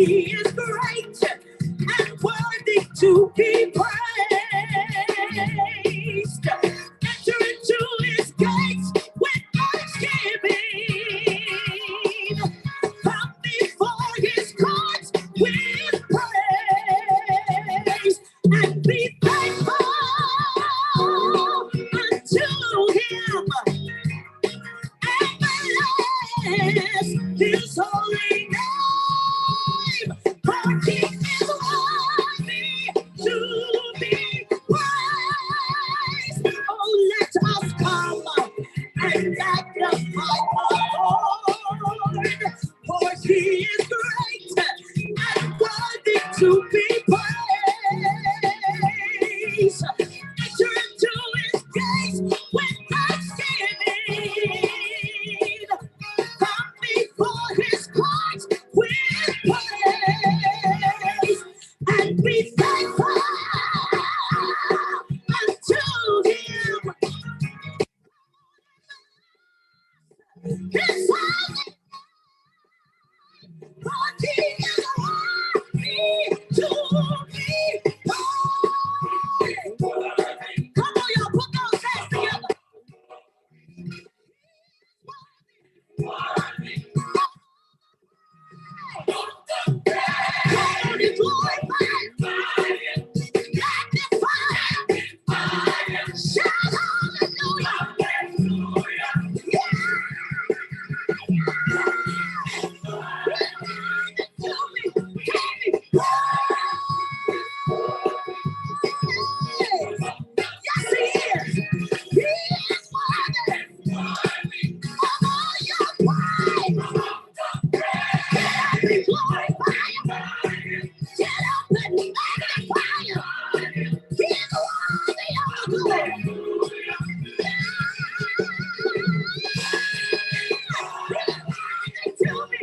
he is great and worthy to be praised. Enter into his gates with thanksgiving. Come before his courts with praise. And be thankful unto him. And bless his holy name. For he is worthy to be praised. Oh, let us come and magnify the Lord. For he is great and worthy to be praised. Enter into his gates with thanksgiving. Come before his courts with praise. And be thankful unto him. His holy, for he is worthy to be praised. Come on, y'all, put those hands together. Come on, you glorify, magnify, shout hallelujah. Yeah. Tell me, yes, he is. He is worthy of all your praise. Be glorified. Get up and magnify him. He's worthy of the glory. Tell me,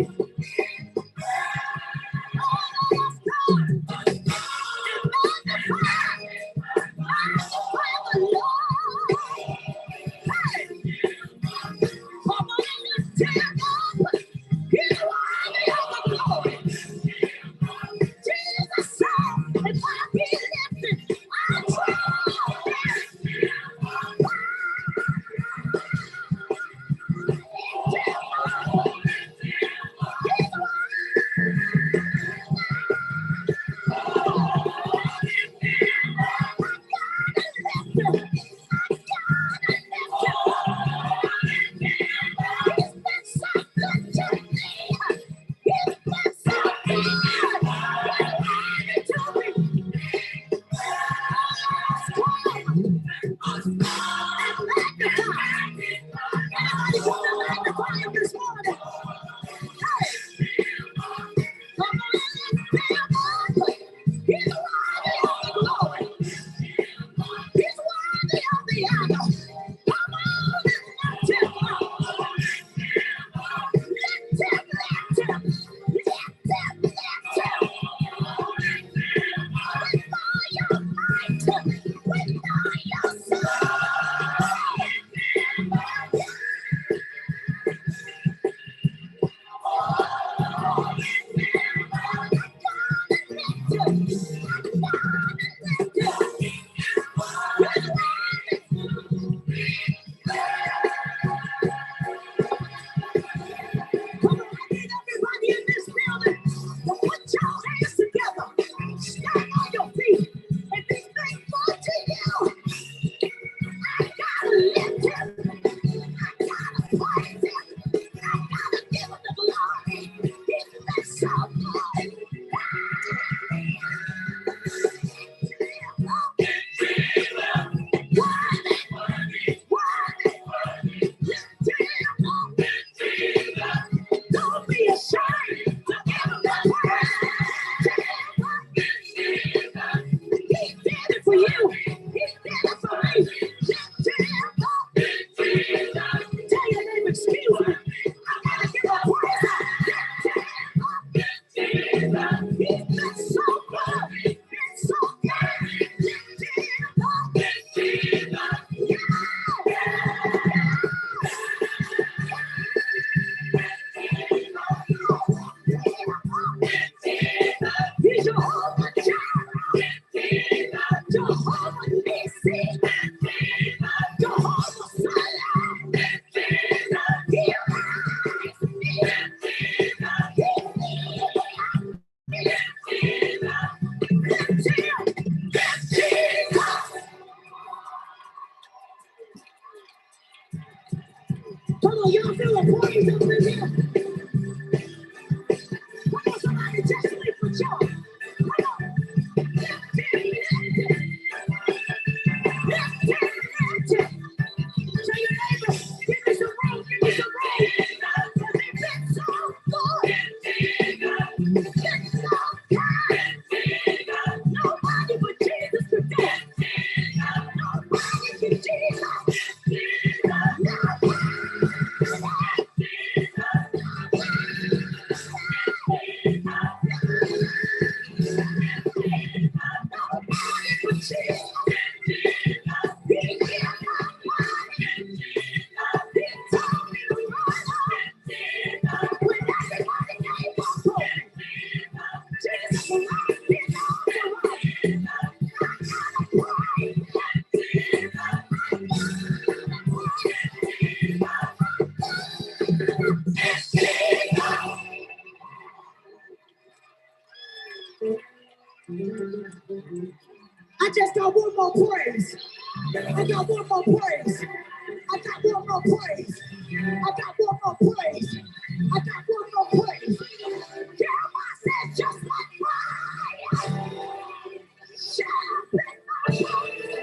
praise up in here. Come on, somebody just leave for joy. Come on. Tell your neighbor, give me some room, give me some room. Cause it's been so good. It's been so kind. Nobody but Jesus could do it. Nobody but Jesus. Nobody. I just got one more praise. I got one more praise. I got one more praise. I got one more praise. I got one more praise. Jeremiah said just like fire. Shut up in my voice.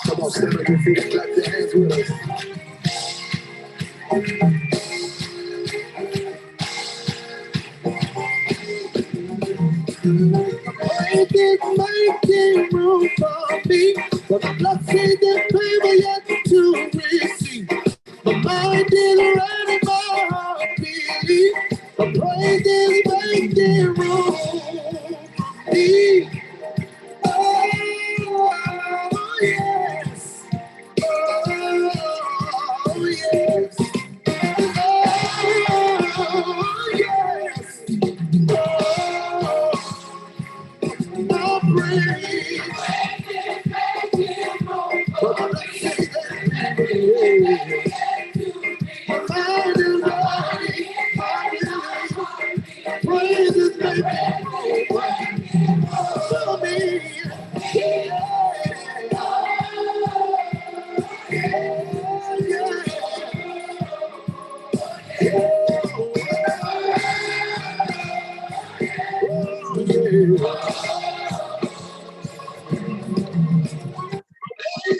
Come on, stand on your feet and clap your hands with us. Making room for me, but the blessings and favor yet to receive. My mind is ready, my heart believe. The praise is making room for me. Oh, yes. Oh, yes. Oh, yes. Oh, my praise.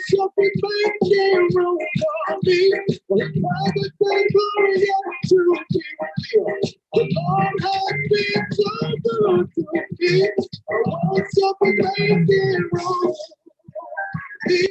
Something making room for me. The private glory to be revealed. The Lord has been so good to me. I want something making room for me.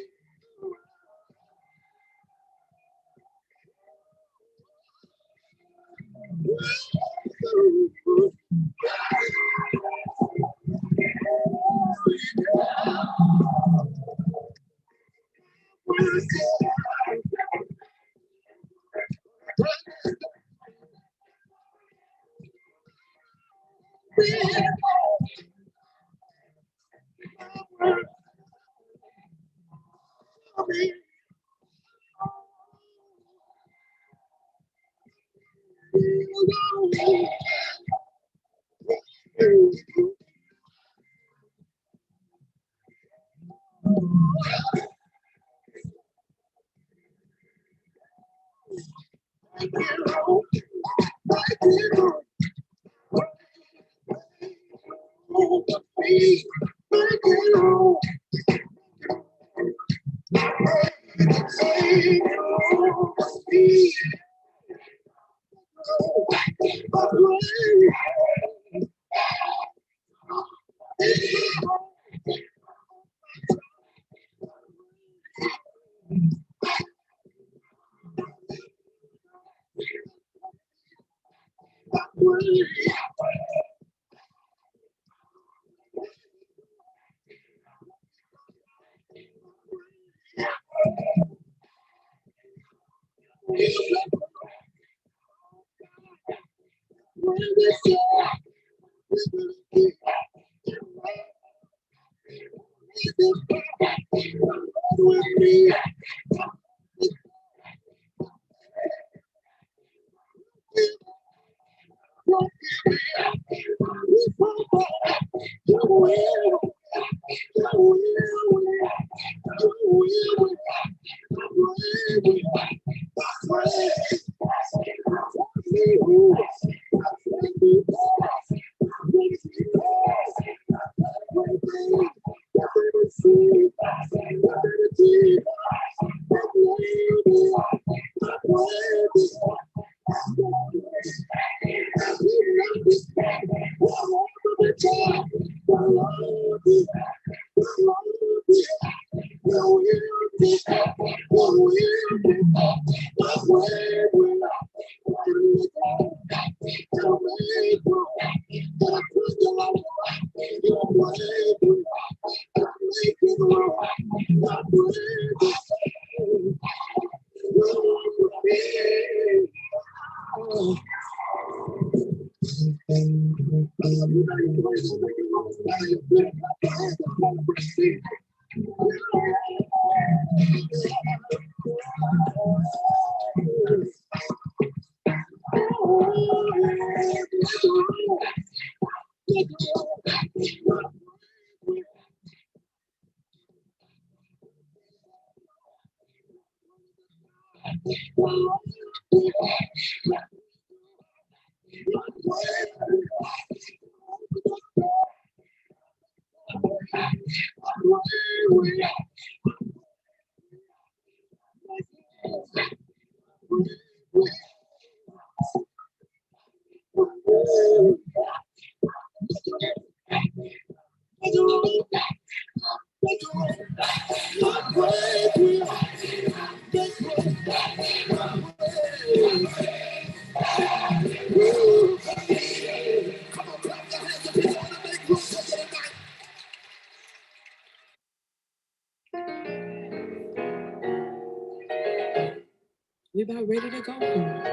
We about ready to go home.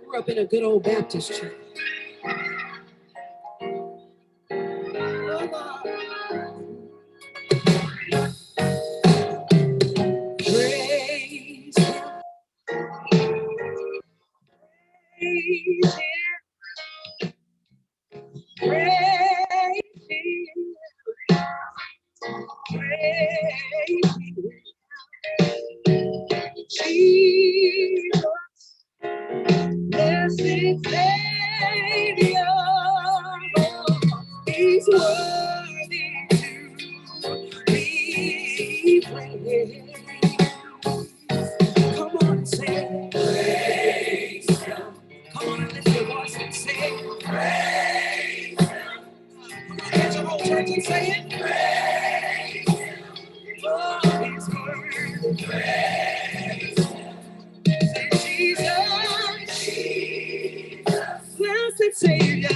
Grew up in a good old Baptist church. Praise Him. Praise Him. Praise Him. Praise Him. Jesus, blessed Savior, He's worthy to be praised. Come on and say, praise Him. Come on and lift your voice and say, praise Him. Come on, get your whole church and say it. Praise Him. Oh, He's worthy. Praise Him. Say, Jesus. Savior.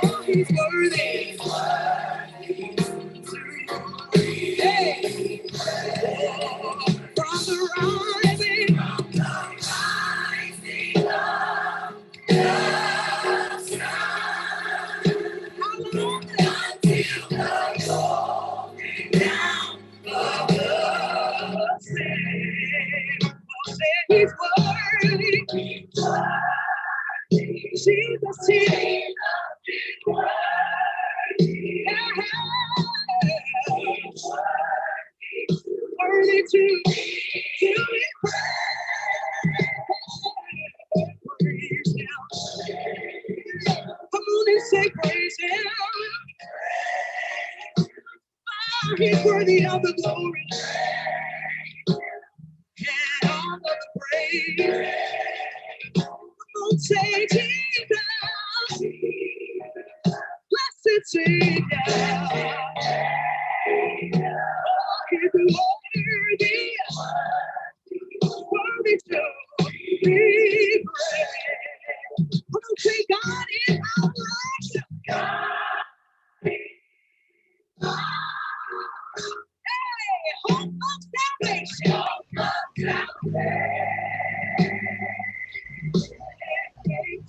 Oh, he's worthy. Hey, from the rising he's worthy. Jesus, he's worthy to be praised. Come on and say praise him. Oh, he's worthy of the glory and all of the praise. Come on, say Jesus, blessed Savior. He's worthy, worthy to be praised. Come on, say God is our life. Hey, hope of salvation. Hey,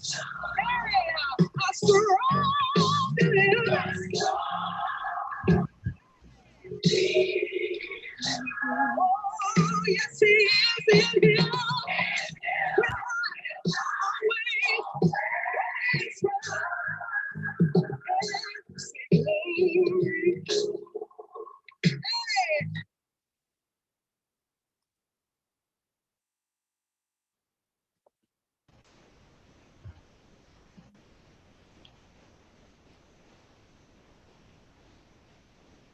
a strong deliverance. Oh, yes, he is in here.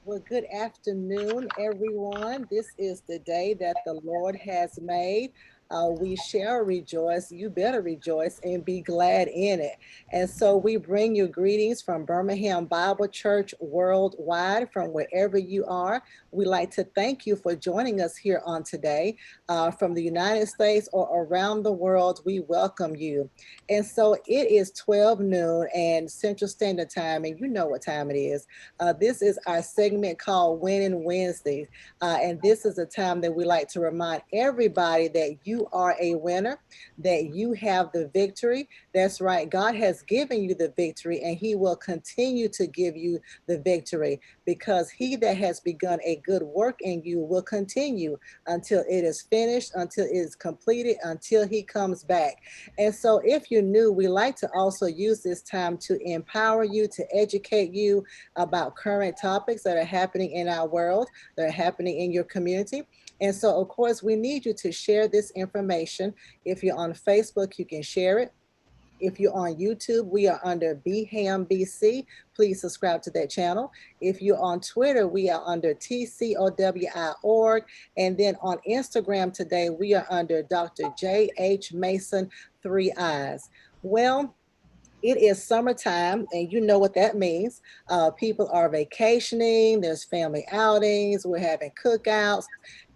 Well, good afternoon, everyone. This is the day that the Lord has made. We shall rejoice. You better rejoice and be glad in it. And so we bring you greetings from Birmingham Bible Church worldwide, from wherever you are. We'd like to thank you for joining us here on today. From the United States or around the world, we welcome you. And so it is 12 noon and Central Standard Time, and you know what time it is. This is our segment called Winning Wednesdays. And this is a time that we like to remind everybody that you are a winner, that you have the victory. That's right. God has given you the victory, and he will continue to give you the victory, because he that has begun a good work in you will continue until it is finished, until it is completed, until he comes back. And so if you're new, we like to also use this time to empower you, to educate you about current topics that are happening in our world, that are happening in your community. And so, of course, we need you to share this information. If you're on Facebook, you can share it. If you're on YouTube, we are under BHAM Please subscribe to that channel. If you're on Twitter, we are under TCOWI.org. And then on Instagram today, we are under Dr. J.H. Mason, 3 Eyes. Well, it is summertime, and you know what that means. People are vacationing, there's family outings, we're having cookouts.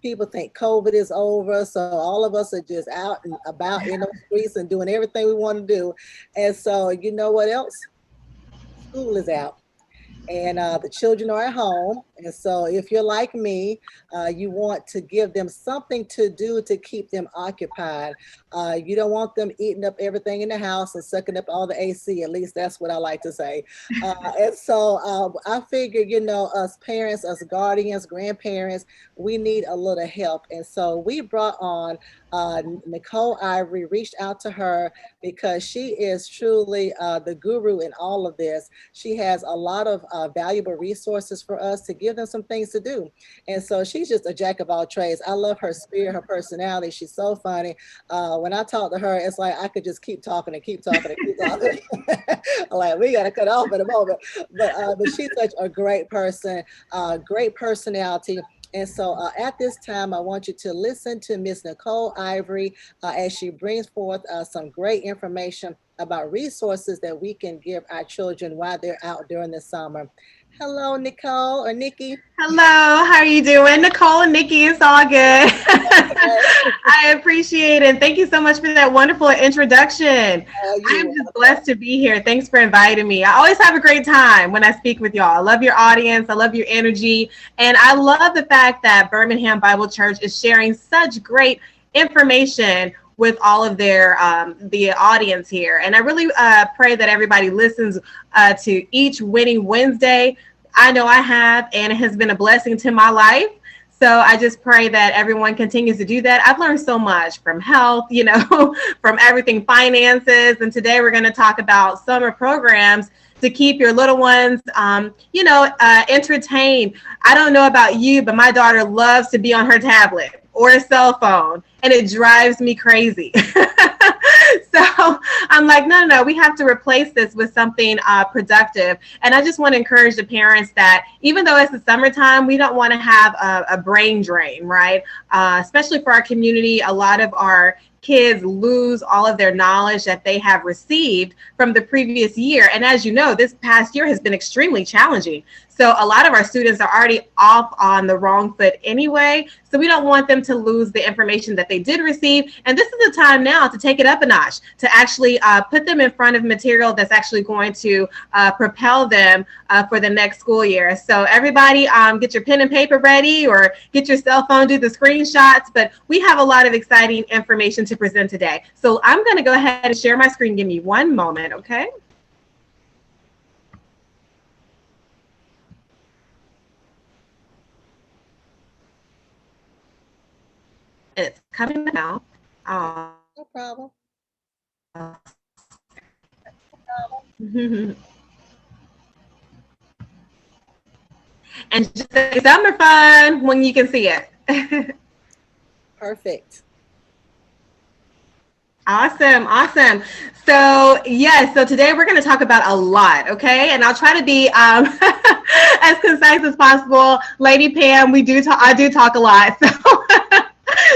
People think COVID is over, so all of us are just out and about in the streets and doing everything we want to do. And so, you know what else? School is out, and the children are at home. And so if you're like me, you want to give them something to do to keep them occupied. You don't want them eating up everything in the house and sucking up all the AC. At least that's what I like to say. And so I figured, you know, us parents, us guardians, grandparents, we need a little help. And so we brought on Nicole Ivory, reached out to her because she is truly the guru in all of this. She has a lot of valuable resources for us to give them some things to do. And so she's just a jack of all trades. I love her spirit, her personality. She's so funny. When I talk to her, it's like I could just keep talking and keep talking and keep talking. Like, we got to cut off in a moment. But she's such a great person, great personality. And so at this time, I want you to listen to Miss Nicole Ivory as she brings forth some great information about resources that we can give our children while they're out during the summer. Hello, Nicole or Nikki. Hello, how are you doing? Nicole and Nikki, it's all good. I appreciate it. Thank you so much for that wonderful introduction. Oh, I you're am just welcome. blessed to be here. Thanks for inviting me. I always have a great time when I speak with y'all. I love your audience. I love your energy. And I love the fact that Birmingham Bible Church is sharing such great information with all of their the audience here. And I really pray that everybody listens to each Winning Wednesday. I know I have, and it has been a blessing to my life. So I just pray that everyone continues to do that. I've learned so much from health, from everything finances. And today we're going to talk about summer programs to keep your little ones, entertained. I don't know about you, but my daughter loves to be on her tablet or a cell phone, and it drives me crazy. So I'm like, no, we have to replace this with something productive. And I just want to encourage the parents that even though it's the summertime, we don't want to have a brain drain, right? Especially for our community, a lot of our kids lose all of their knowledge that they have received from the previous year. And as you know, this past year has been extremely challenging. So a lot of our students are already off on the wrong foot anyway. So we don't want them to lose the information that they did receive. And this is the time now to take it up a notch, to actually put them in front of material that's actually going to propel them for the next school year. So everybody get your pen and paper ready or get your cell phone, do the screenshots. But we have a lot of exciting information to present today. So I'm going to go ahead and share my screen. Give me one moment, okay? It's coming now. No problem. And just say summer fun when you can see it. Perfect. Awesome. So so today we're going to talk about a lot, okay? And I'll try to be as concise as possible. Lady Pam, I do talk a lot, so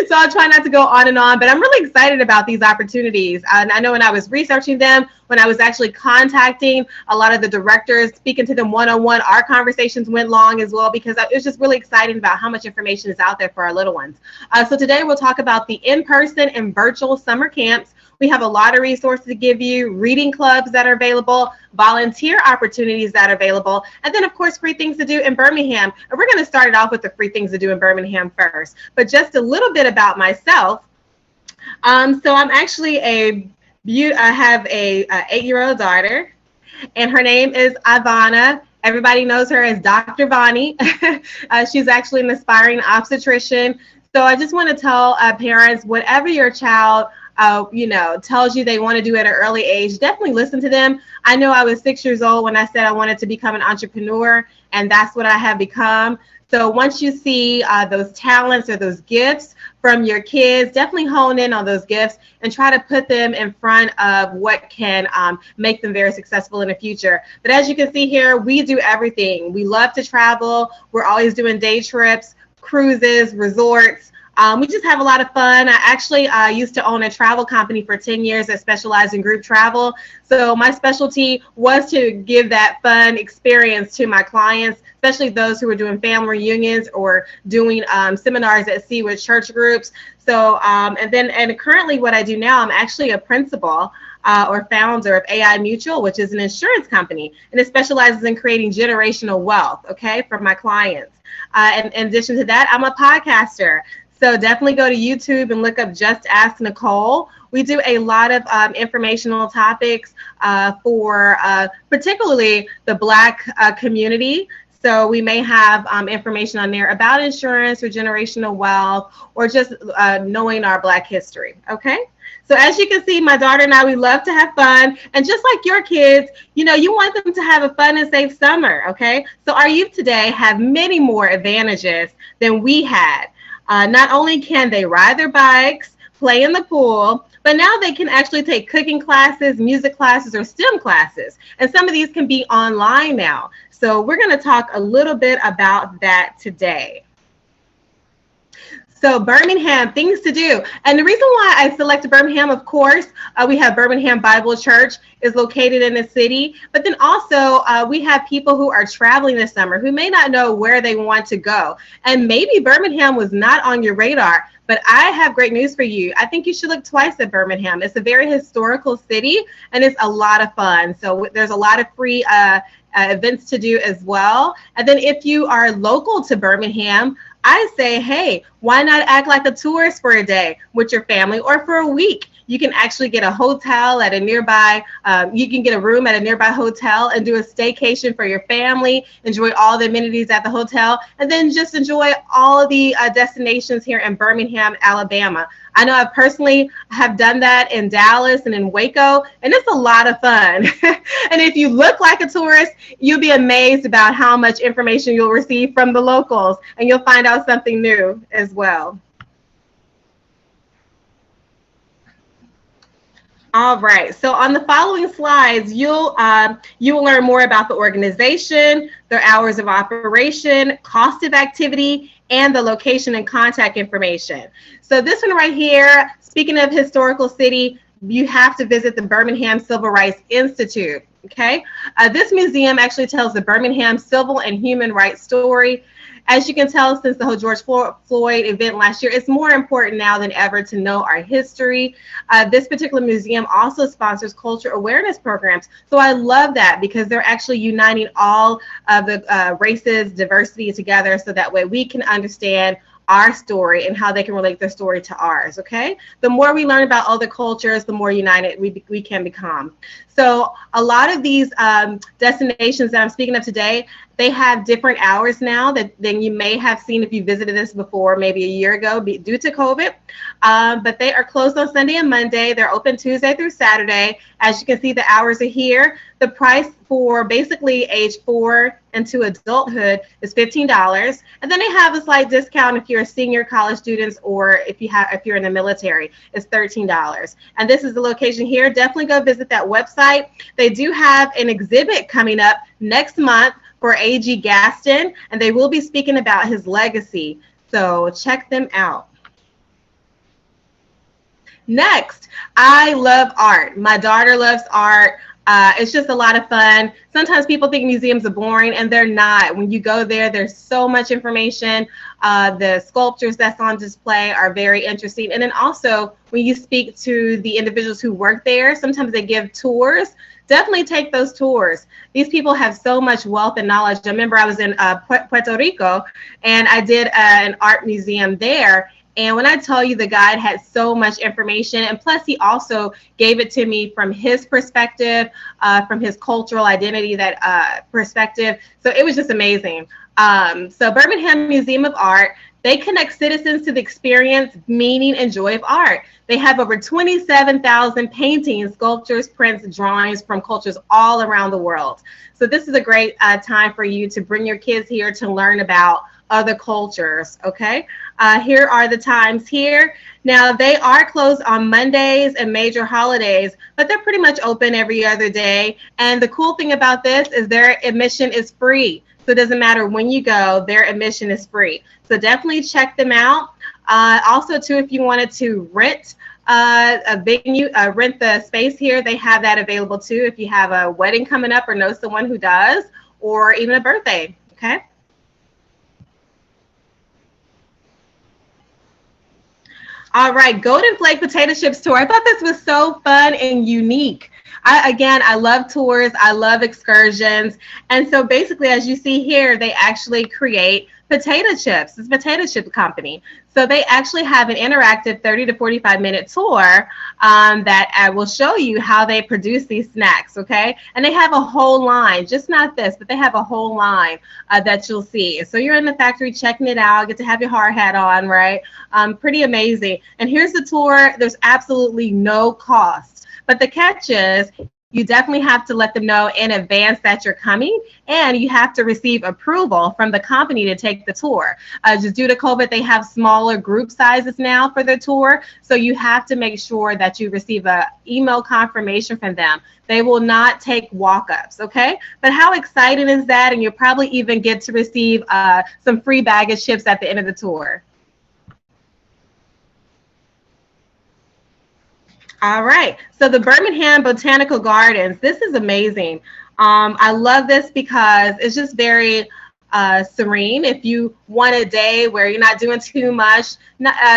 so I'll try not to go on and on, but I'm really excited about these opportunities. And I know when I was researching them, when I was actually contacting a lot of the directors, speaking to them one-on-one, our conversations went long as well, because it was just really exciting about how much information is out there for our little ones. So today we'll talk about the in-person and virtual summer camps. We have a lot of resources to give you, reading clubs that are available, volunteer opportunities that are available, and then, of course, free things to do in Birmingham. And we're going to start it off with the free things to do in Birmingham first. But just a little bit about myself. So I'm actually I have a 8-year-old daughter, and her name is Ivana. Everybody knows her as Dr. Vani. She's actually an aspiring obstetrician. So I just want to tell parents, whatever your child tells you they want to do at an early age, definitely listen to them. I know I was 6 years old when I said I wanted to become an entrepreneur, and that's what I have become. So once you see those talents or those gifts from your kids, definitely hone in on those gifts and try to put them in front of what can make them very successful in the future. But as you can see here, we do everything. We love to travel. We're always doing day trips, cruises, resorts. We just have a lot of fun. I actually used to own a travel company for 10 years that specialized in group travel. So my specialty was to give that fun experience to my clients, especially those who were doing family reunions or doing seminars at sea with church groups. So and currently what I do now, I'm actually a principal or founder of AI Mutual, which is an insurance company, and it specializes in creating generational wealth, okay, for my clients. And in addition to that, I'm a podcaster. So definitely go to YouTube and look up Just Ask Nicole. We do a lot of informational topics for particularly the Black community. So we may have information on there about insurance or generational wealth or just knowing our Black history, okay? So as you can see, my daughter and I, we love to have fun. And just like your kids, you want them to have a fun and safe summer, okay? So our youth today have many more advantages than we had. Not only can they ride their bikes, play in the pool, but now they can actually take cooking classes, music classes, or STEM classes. And some of these can be online now. So we're going to talk a little bit about that today. So Birmingham, things to do. And the reason why I selected Birmingham, of course, we have Birmingham Bible Church is located in the city. But then also we have people who are traveling this summer who may not know where they want to go. And maybe Birmingham was not on your radar. But I have great news for you. I think you should look twice at Birmingham. It's a very historical city, and it's a lot of fun. So there's a lot of free events to do as well. And then if you are local to Birmingham, I say, hey, why not act like a tourist for a day with your family or for a week? You can actually get a hotel at a nearby, you can get a room at a nearby hotel and do a staycation for your family, enjoy all the amenities at the hotel, and then just enjoy all of the destinations here in Birmingham, Alabama. I know I personally have done that in Dallas and in Waco, and it's a lot of fun. And if you look like a tourist, you'll be amazed about how much information you'll receive from the locals, and you'll find out something new as well. All right, so on the following slides, you will learn more about the organization, their hours of operation, cost of activity, and the location and contact information. So this one right here, speaking of historical city, you have to visit the Birmingham Civil Rights Institute, okay? This museum actually tells the Birmingham civil and human rights story. As you can tell, since the whole George Floyd event last year, it's more important now than ever to know our history. This particular museum also sponsors culture awareness programs. So I love that because they're actually uniting all of the races, diversity together so that way we can understand our story and how they can relate their story to ours, okay? The more we learn about other cultures, the more united we can become. So a lot of these destinations that I'm speaking of today, they have different hours now than you may have seen if you visited this before, maybe a year ago due to COVID. But they are closed on Sunday and Monday. They're open Tuesday through Saturday. As you can see, the hours are here. The price for basically age 4 into adulthood is $15. And then they have a slight discount if you're a senior college student or if you're in the military, it's $13. And this is the location here. Definitely go visit that website. They do have an exhibit coming up next month for A.G. Gaston, and they will be speaking about his legacy. So check them out. Next, I love art. My daughter loves art. It's just a lot of fun. Sometimes people think museums are boring, and they're not. When you go there, there's so much information. The sculptures that's on display are very interesting. And then also, when you speak to the individuals who work there, sometimes they give tours. Definitely take those tours. These people have so much wealth and knowledge. I remember I was in Puerto Rico, and I did an art museum there. And when I tell you the guide had so much information, and plus he also gave it to me from his perspective, from his cultural identity, that perspective. So it was just amazing. So Birmingham Museum of Art, they connect citizens to the experience, meaning, and joy of art. They have over 27,000 paintings, sculptures, prints, drawings from cultures all around the world. So this is a great time for you to bring your kids here to learn about other cultures, okay? Here are the times here. Now, they are closed on Mondays and major holidays, but they're pretty much open every other day. And the cool thing about this is their admission is free. So it doesn't matter when you go, their admission is free. So definitely check them out. Also, too, if you wanted to rent a venue, rent the space here, they have that available too if you have a wedding coming up or know someone who does, or even a birthday, okay? All right, Golden Flake Potato Chips Tour. I thought this was so fun and unique. I love tours. I love excursions. And so basically, as you see here, they actually create potato chips. It's a potato chip company. So they actually have an interactive 30 to 45-minute tour that I will show you how they produce these snacks, okay? And they have a whole line, just not this, but they have a whole line that you'll see. So you're in the factory checking it out, get to have your hard hat on, right? Pretty amazing. And here's the tour. There's absolutely no cost. But the catch is, you definitely have to let them know in advance that you're coming, and you have to receive approval from the company to take the tour. Just due to COVID, they have smaller group sizes now for the tour, so you have to make sure that you receive an email confirmation from them. They will not take walk-ups, okay? But how exciting is that? And you'll probably even get to receive some free bag of chips at the end of the tour. All right. So the Birmingham Botanical Gardens, this is amazing. I love this because it's just very serene. If you want a day where you're not doing too much,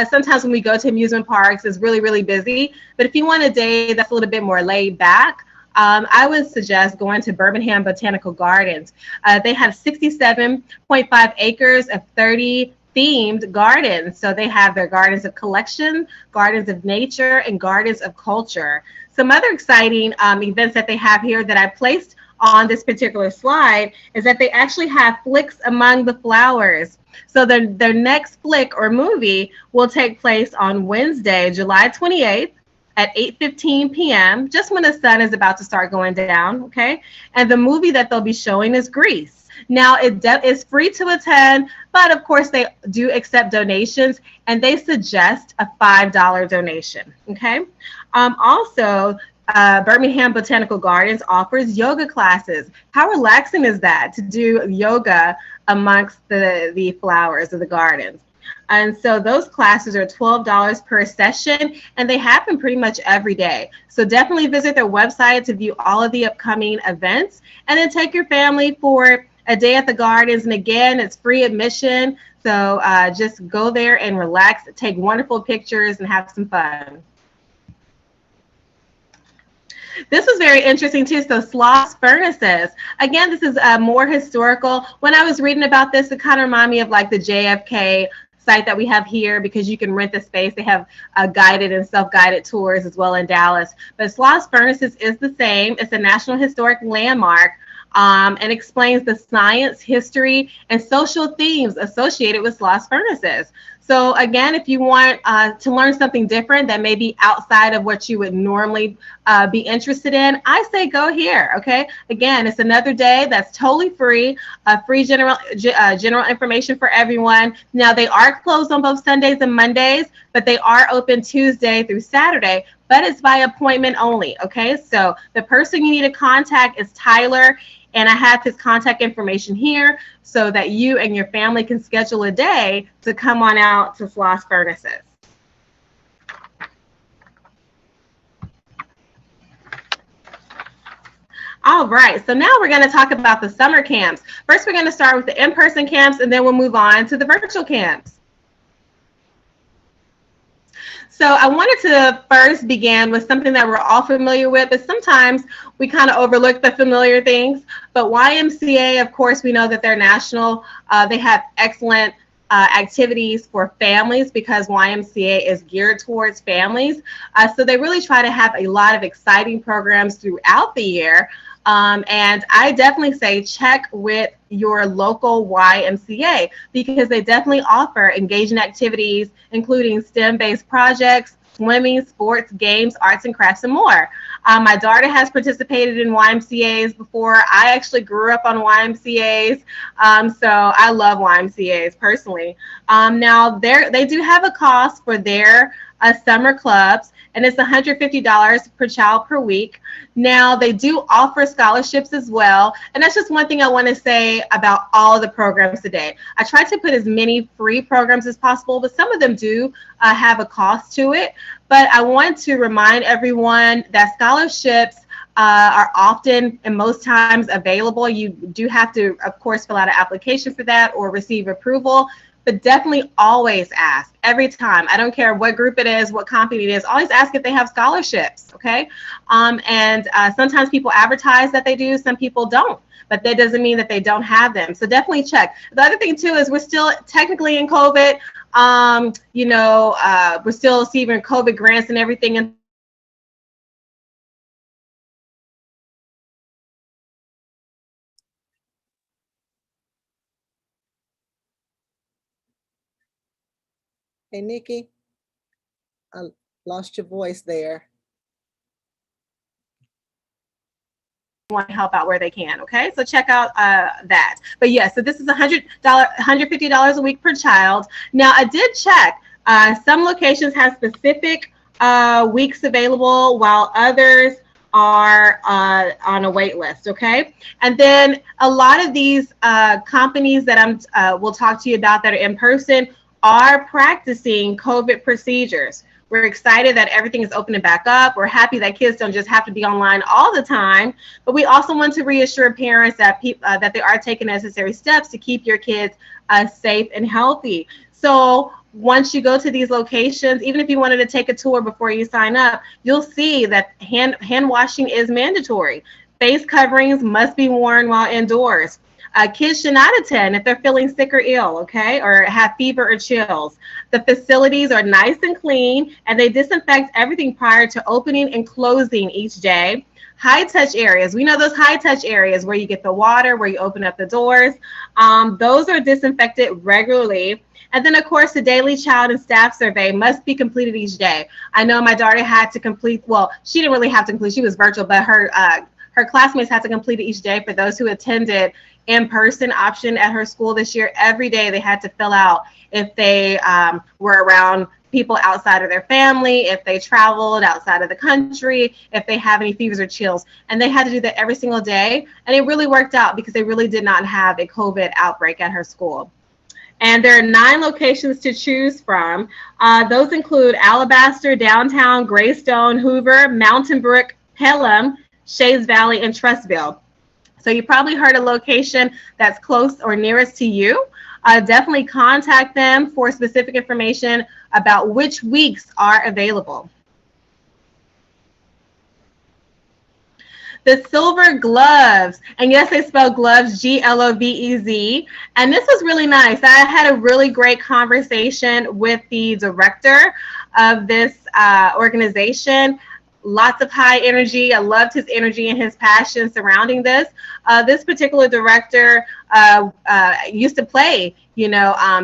sometimes when we go to amusement parks, it's really, really busy. But if you want a day that's a little bit more laid back, I would suggest going to Birmingham Botanical Gardens. They have 67.5 acres of 30 themed gardens. So they have their gardens of collection, gardens of nature, and gardens of culture. Some other exciting events that they have here that I placed on this particular slide is that they actually have flicks among the flowers. So their next flick or movie will take place on Wednesday, July 28th at 8:15 p.m., just when the sun is about to start going down, okay? And the movie that they'll be showing is Grease. Now, it's free to attend, but of course they do accept donations, and they suggest a $5 donation, okay? Also, Birmingham Botanical Gardens offers yoga classes. How relaxing is that to do yoga amongst the flowers of the gardens? And so those classes are $12 per session, and they happen pretty much every day. So definitely visit their website to view all of the upcoming events, and then take your family for a day at the gardens. And again, it's free admission. So just go there and relax, take wonderful pictures, and have some fun. This was very interesting too. So Sloss Furnaces. Again, this is more historical. When I was reading about this, it kind of reminded me of like the JFK site that we have here, because you can rent the space. They have guided and self-guided tours as well in Dallas. But Sloss Furnaces is the same. It's a National Historic Landmark. And explains the science, history, and social themes associated with Sloss Furnaces. So again, if you want to learn something different that may be outside of what you would normally be interested in, I say go here, okay? Again, it's another day that's totally free, free general information for everyone. Now, they are closed on both Sundays and Mondays, but they are open Tuesday through Saturday, but it's by appointment only, okay? So the person you need to contact is Tyler, and I have his contact information here so that you and your family can schedule a day to come on out to Sloss Furnaces. All right, so now we're going to talk about the summer camps. First, we're going to start with the in-person camps, and then we'll move on to the virtual camps. So I wanted to first begin with something that we're all familiar with, but sometimes we kind of overlook the familiar things. But YMCA, of course, we know that they're national. They have excellent activities for families, because YMCA is geared towards families. So they really try to have a lot of exciting programs throughout the year. And I definitely say check with your local YMCA, because they definitely offer engaging activities, including STEM-based projects, swimming, sports, games, arts and crafts, and more. My daughter has participated in YMCAs before. I actually grew up on YMCAs, so I love YMCAs personally. Now, they do have a cost for their summer clubs, and it's $150 per child per week. Now, they do offer scholarships as well, and that's just one thing I want to say about all of the programs today. I try to put as many free programs as possible, but some of them do have a cost to it. But I want to remind everyone that scholarships are often and most times available. You do have to, of course, fill out an application for that or receive approval. But definitely always ask every time. I don't care what group it is, what company it is, always ask if they have scholarships, okay? And sometimes people advertise that they do, some people don't, but that doesn't mean that they don't have them. So definitely check. The other thing too is we're still technically in COVID. We're still receiving COVID grants and everything. And Hey, Nikki, I lost your voice there. want to help out where they can, okay? So check out that. But yeah, so this is $150 a week per child. Now, I did check. Some locations have specific weeks available, while others are on a wait list, okay? And then a lot of these companies that we'll talk to you about that are in person are practicing COVID procedures. We're excited that everything is opening back up. We're happy that kids don't just have to be online all the time, but we also want to reassure parents that that they are taking necessary steps to keep your kids safe and healthy. So once you go to these locations, even if you wanted to take a tour before you sign up, you'll see that hand washing is mandatory. Face coverings must be worn while indoors. Kids should not attend if they're feeling sick or ill, okay, or have fever or chills. The facilities are nice and clean, and they disinfect everything prior to opening and closing each day. High touch areas, we know those high touch areas where you get the water, where you open up the doors, those are disinfected regularly. And then, of course, the daily child and staff survey must be completed each day. I know my daughter had to complete, well, she didn't really have to complete, she was virtual, but her classmates had to complete it each day. For those who attended in-person option at her school this year, every day they had to fill out if they were around people outside of their family, if they traveled outside of the country, if they have any fevers or chills. And they had to do that every single day. And it really worked out because they really did not have a COVID outbreak at her school. And there are 9 locations to choose from. Those include Alabaster, Downtown, Greystone, Hoover, Mountain Brook, Pelham, Shays Valley, and Trustville. So you probably heard a location that's close or nearest to you. Definitely contact them for specific information about which weeks are available. The Silver Gloves, and yes, they spell gloves, G-L-O-V-E-Z. And this was really nice. I had a really great conversation with the director of this organization. Lots of high energy. I loved his energy and his passion surrounding this. This particular director used to play,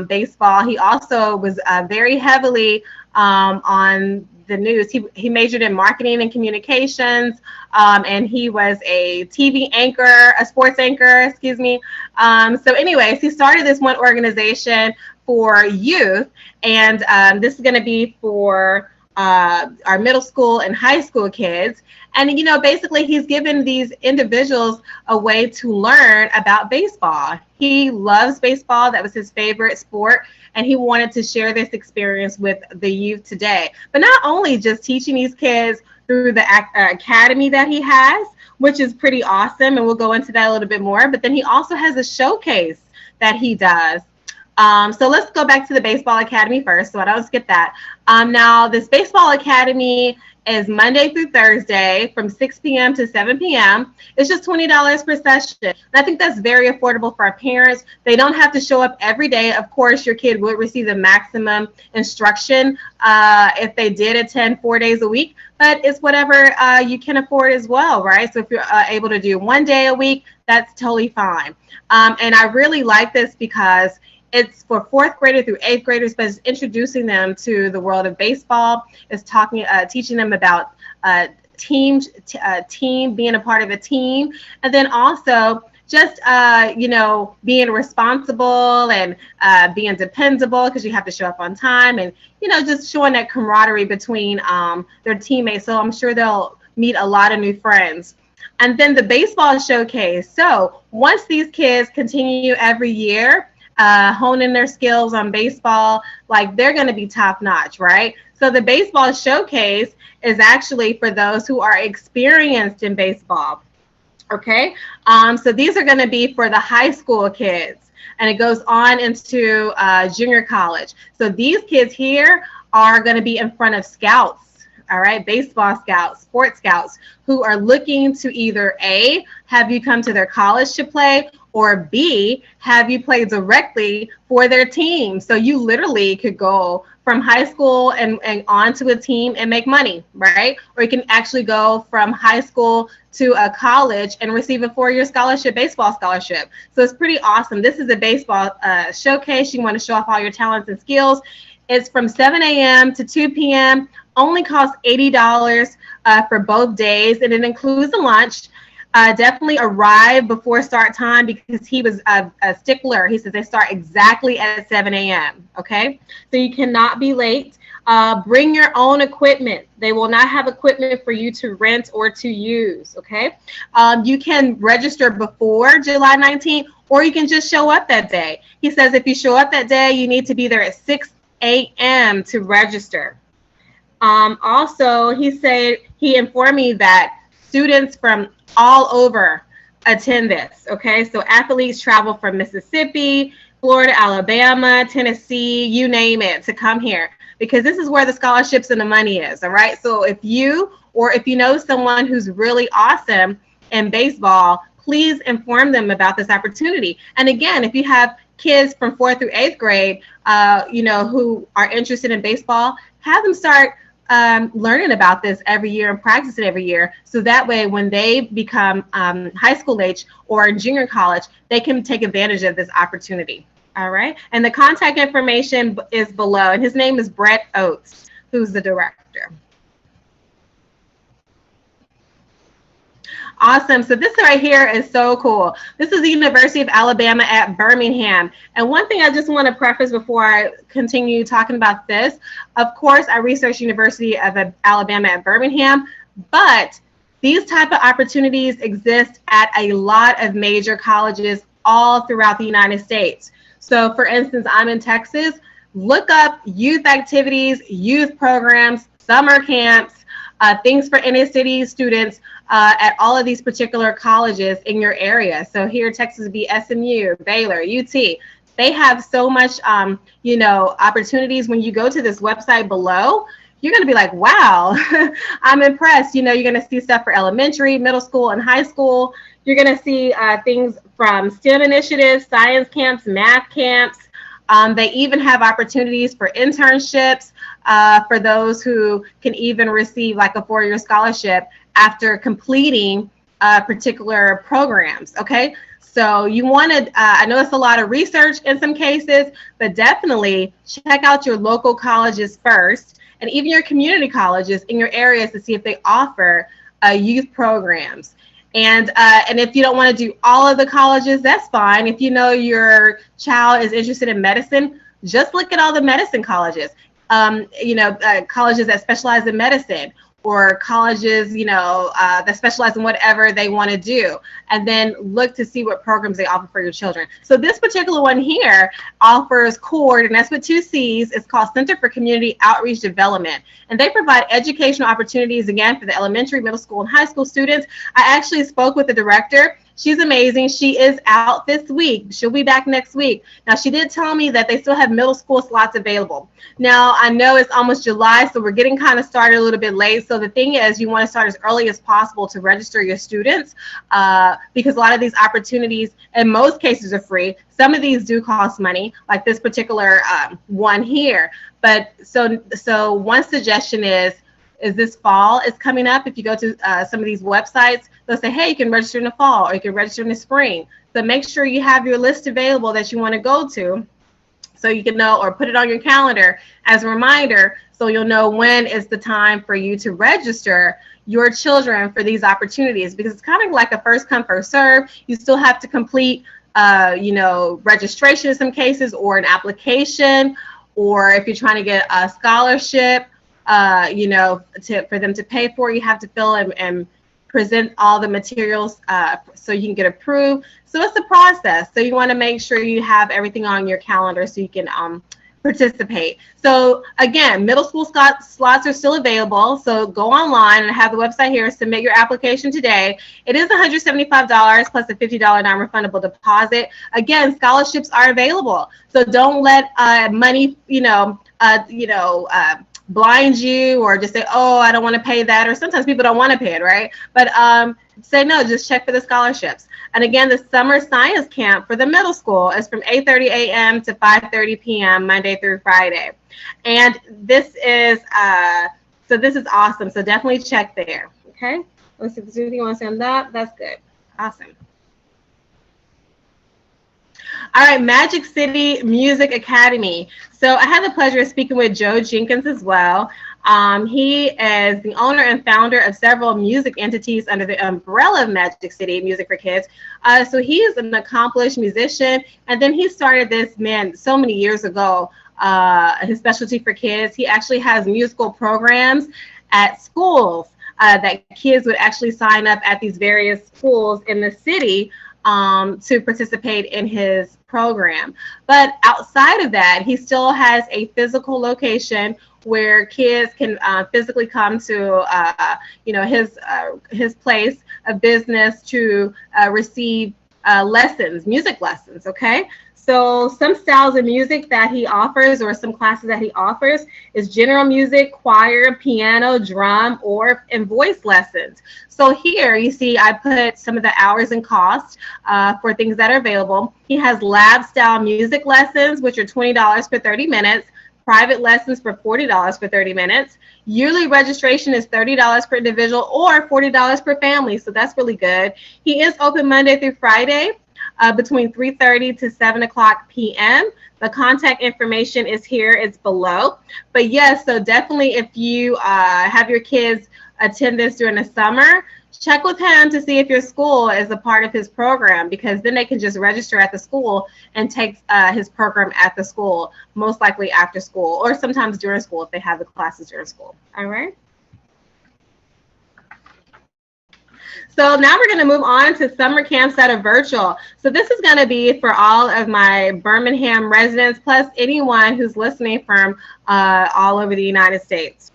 baseball. He also was very heavily on the news. He majored in marketing and communications, and he was a TV anchor, a sports anchor, excuse me. So anyways, he started this one organization for youth, and this is going to be for our middle school and high school kids. And, basically he's given these individuals a way to learn about baseball. He loves baseball. That was his favorite sport. And he wanted to share this experience with the youth today. But not only just teaching these kids through the academy that he has, which is pretty awesome. And we'll go into that a little bit more. But then he also has a showcase that he does. So let's go back to the Baseball Academy first, so I don't skip that. Now, this Baseball Academy is Monday through Thursday from 6 p.m. to 7 p.m. It's just $20 per session. And I think that's very affordable for our parents. They don't have to show up every day. Of course, your kid would receive the maximum instruction if they did attend 4 days a week, but it's whatever you can afford as well, right? So if you're able to do 1 day a week, that's totally fine. And I really like this because it's for 4th grader through 8th graders, but it's introducing them to the world of baseball. It's teaching them about team, being a part of a team, and then also just being responsible and being dependable, because you have to show up on time, and just showing that camaraderie between their teammates. So I'm sure they'll meet a lot of new friends. And then the baseball showcase. So once these kids continue every year, honing their skills on baseball, like they're going to be top notch, right? So the baseball showcase is actually for those who are experienced in baseball. Okay. So these are going to be for the high school kids, and it goes on into junior college. So these kids here are going to be in front of scouts. All right, baseball scouts, sports scouts, who are looking to either A, have you come to their college to play, or B, have you played directly for their team. So you literally could go from high school and on to a team and make money, right? Or you can actually go from high school to a college and receive a 4-year scholarship, baseball scholarship. So it's pretty awesome. This is a baseball showcase. You want to show off all your talents and skills. It's from 7 a.m. to 2 p.m. Only costs $80 for both days, and it includes a lunch. Definitely arrive before start time, because he was a stickler. He says they start exactly at 7 a.m. Okay, so you cannot be late. Bring your own equipment. They will not have equipment for you to rent or to use. Okay, you can register before July 19th, or you can just show up that day. He says if you show up that day, you need to be there at 6 a.m. to register. Also, he informed me that students from all over attend this. Okay, so athletes travel from Mississippi, Florida, Alabama, Tennessee, you name it, to come here because this is where the scholarships and the money is. All right, so if you know someone who's really awesome in baseball, please inform them about this opportunity. And again, if you have kids from 4th through 8th grade, who are interested in baseball, have them start learning about this every year and practice it every year. So that way, when they become high school age or junior college, they can take advantage of this opportunity. All right. And the contact information is below. And his name is Brett Oates, who's the director. Awesome. So this right here is so cool. This is the University of Alabama at Birmingham. And one thing I just want to preface before I continue talking about this, of course, I researched University of Alabama at Birmingham, but these type of opportunities exist at a lot of major colleges all throughout the United States. So for instance, I'm in Texas. Look up youth activities, youth programs, summer camps, things for inner city students at all of these particular colleges in your area. So here, Texas would be SMU, Baylor, UT. They have so much, opportunities. When you go to this website below, you're going to be like, wow, I'm impressed. You're going to see stuff for elementary, middle school, and high school. You're going to see things from STEM initiatives, science camps, math camps. They even have opportunities for internships for those who can even receive like a 4-year scholarship after completing particular programs. Okay, so you want to, I know it's a lot of research in some cases, but definitely check out your local colleges first, and even your community colleges in your areas to see if they offer youth programs. And if you don't want to do all of the colleges, that's fine. If you know your child is interested in medicine, just look at all the medicine colleges, colleges that specialize in medicine, or colleges, that specialize in whatever they want to do, and then look to see what programs they offer for your children. So this particular one here offers CORD, and that's with 2 C's. It's called Center for Community Outreach Development, and they provide educational opportunities, again, for the elementary, middle school, and high school students. I actually spoke with the director. She's amazing. She is out this week. She'll be back next week. Now, she did tell me that they still have middle school slots available. Now, I know it's almost July, so we're getting kind of started a little bit late. So the thing is, you want to start as early as possible to register your students because a lot of these opportunities, in most cases, are free. Some of these do cost money, like this particular one here. But so one suggestion is this fall is coming up. If you go to some of these websites, they'll say, hey, you can register in the fall or you can register in the spring. So make sure you have your list available that you want to go to so you can know, or put it on your calendar as a reminder so you'll know when is the time for you to register your children for these opportunities, because it's kind of like a first come, first serve. You still have to complete, registration in some cases, or an application, or if you're trying to get a scholarship, for them to pay for, you have to fill in and present all the materials so you can get approved. So it's a process. So you want to make sure you have everything on your calendar so you can participate. So again, middle school slots are still available. So go online, and I have the website here. Submit your application today. It is $175 plus a $50 non-refundable deposit. Again, scholarships are available. So don't let money, blind you, or just say, oh, I don't want to pay that. Or sometimes people don't want to pay it, right? But say no, just check for the scholarships. And again, the summer science camp for the middle school is from 8:30 a.m. to 5:30 p.m. Monday through Friday. And this is awesome. So definitely check there. Okay. Let's see if there's anything you want to say on that. That's good. Awesome. All right, Magic City Music Academy. So I had the pleasure of speaking with Joe Jenkins as well. He is the owner and founder of several music entities under the umbrella of Magic City Music for Kids. So he is an accomplished musician, and then he started this, so many years ago, his specialty for kids. He actually has musical programs at schools that kids would actually sign up at these various schools in the city to participate in his program. But outside of that, he still has a physical location where kids can physically come to, his place of business to receive lessons, music lessons, okay? So some styles of music that he offers, or some classes that he offers, is general music, choir, piano, drum, and voice lessons. So here you see I put some of the hours and cost for things that are available. He has lab style music lessons, which are $20 for 30 minutes. Private lessons for $40 for 30 minutes. Yearly registration is $30 per individual or $40 per family. So that's really good. He is open Monday through Friday between 3:30 to 7 o'clock p.m. The contact information is here. It's below. But yes, so definitely if you have your kids attend this during the summer, check with him to see if your school is a part of his program, because then they can just register at the school and take his program at the school, most likely after school or sometimes during school if they have the classes during school. All right. So now we're going to move on to summer camps that are virtual. So this is going to be for all of my Birmingham residents, plus anyone who's listening from all over the United States.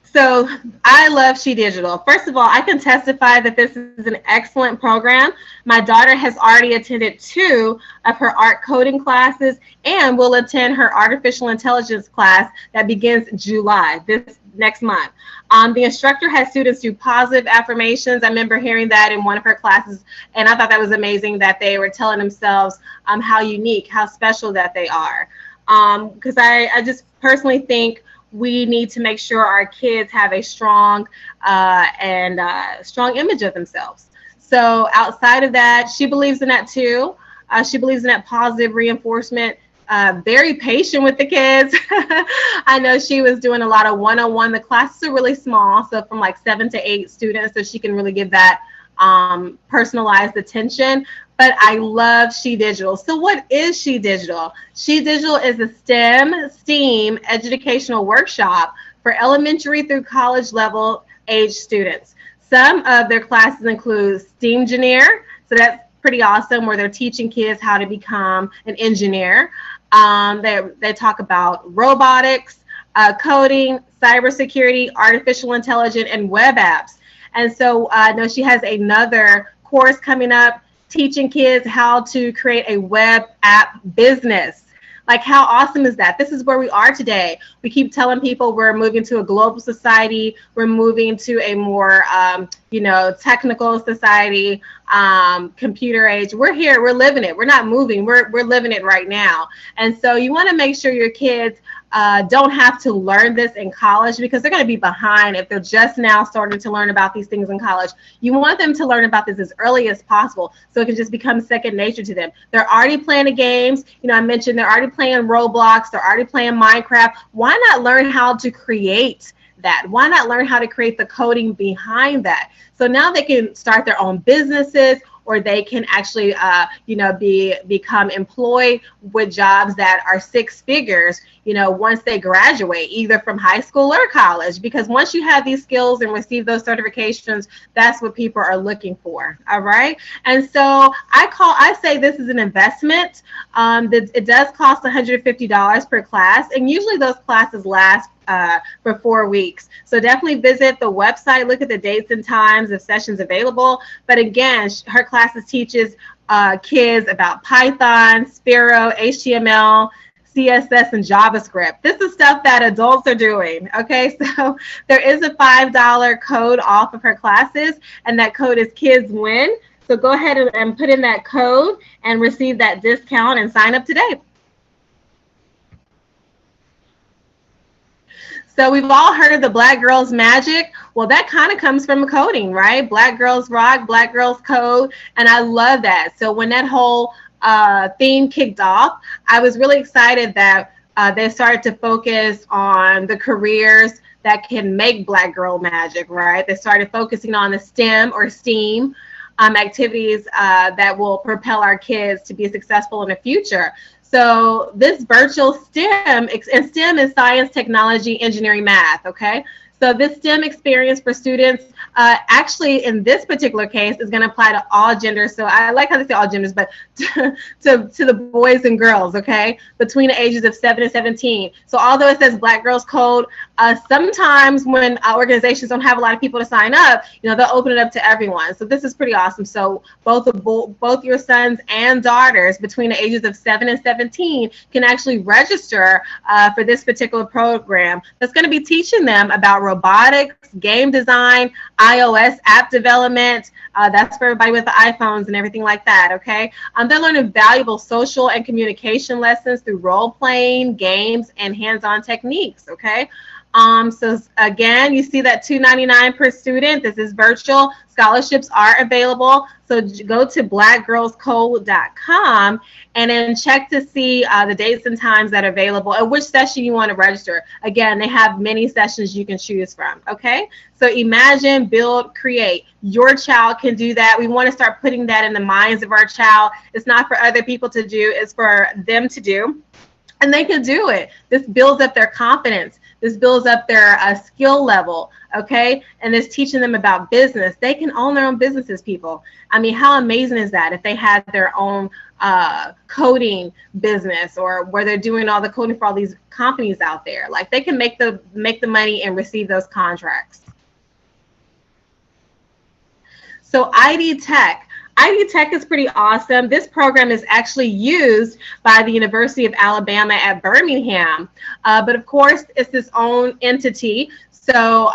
So I love She Digital. First of all, I can testify that this is an excellent program. My daughter has already attended 2 of her art coding classes and will attend her artificial intelligence class that begins July, this next month. The instructor has students do positive affirmations. I remember hearing that in one of her classes, and I thought that was amazing that they were telling themselves how unique, how special that they are. Because I just personally think we need to make sure our kids have a strong strong image of themselves. So outside of that, she believes in that too. She believes in that positive reinforcement. Very patient with the kids. I know she was doing a lot of one-on-one. The classes are really small, so from like 7 to 8 students, so she can really give that personalized attention. But I love She Digital. So what is She Digital? She Digital is a STEAM educational workshop for elementary through college level age students. Some of their classes include STEAM Engineer, so that's pretty awesome, where they're teaching kids how to become an engineer. They talk about robotics, coding, cybersecurity, artificial intelligence, and web apps. And so I know she has another course coming up teaching kids how to create a web app business. Like, how awesome is that? This is where we are today. We keep telling people we're moving to a global society. We're moving to a more, technical society, computer age. We're here. We're living it. We're not moving. We're living it right now. And so you want to make sure your kids don't have to learn this in college, because they're going to be behind if they're just now starting to learn about these things in college. You want them to learn about this as early as possible so it can just become second nature to them. They're already playing the games. I mentioned they're already playing Roblox. They're already playing Minecraft. Why not learn how to create that? Why not learn how to create the coding behind that? So now they can start their own businesses, or they can actually, become employed with jobs that are 6 figures, once they graduate, either from high school or college. Because once you have these skills and receive those certifications, that's what people are looking for. All right. And so I say this is an investment. It does cost $150 per class, and usually those classes last for 4 weeks. So definitely visit the website, look at the dates and times of sessions available. But again, her classes teaches kids about Python, Sparrow, HTML, CSS, and JavaScript. This is stuff that adults are doing. Okay, so there is a $5 code off of her classes, and that code is Kids Win. So go ahead and put in that code and receive that discount and sign up today. So we've all heard of the Black Girls Magic. Well, that kind of comes from coding, right? Black Girls Rock, Black Girls Code, and I love that. So when that whole theme kicked off, I was really excited that they started to focus on the careers that can make Black Girl Magic, right? They started focusing on the STEM or STEAM activities that will propel our kids to be successful in the future. So this virtual STEM, and STEM is science, technology, engineering, math, okay? So this STEM experience for students, actually in this particular case, is going to apply to all genders. So I like how they say all genders, but to the boys and girls, okay, between the ages of 7 and 17. So although it says Black Girls Code, sometimes when organizations don't have a lot of people to sign up, you know, they'll open it up to everyone. So this is pretty awesome. So both your sons and daughters between the ages of 7 and 17 can actually register for this particular program that's going to be teaching them about robotics, game design, iOS app development. That's for everybody with the iPhones and everything like that, okay? They're learning valuable social and communication lessons through role-playing, games, and hands-on techniques, okay? So again, you see that $2.99 per student. This is virtual. Scholarships are available. So go to blackgirlscode.com and then check to see the dates and times that are available and which session you want to register. Again, they have many sessions you can choose from, okay? So imagine, build, create. Your child can do that. We want to start putting that in the minds of our child. It's not for other people to do. It's for them to do. And they can do it. This builds up their confidence. This builds up their skill level, okay? And it's teaching them about business. They can own their own businesses, people. I mean, how amazing is that if they had their own coding business, or where they're doing all the coding for all these companies out there? Like, they can make the money and receive those contracts. So ID Tech. ID Tech is pretty awesome. This program is actually used by the University of Alabama at Birmingham. But of course, it's its own entity. So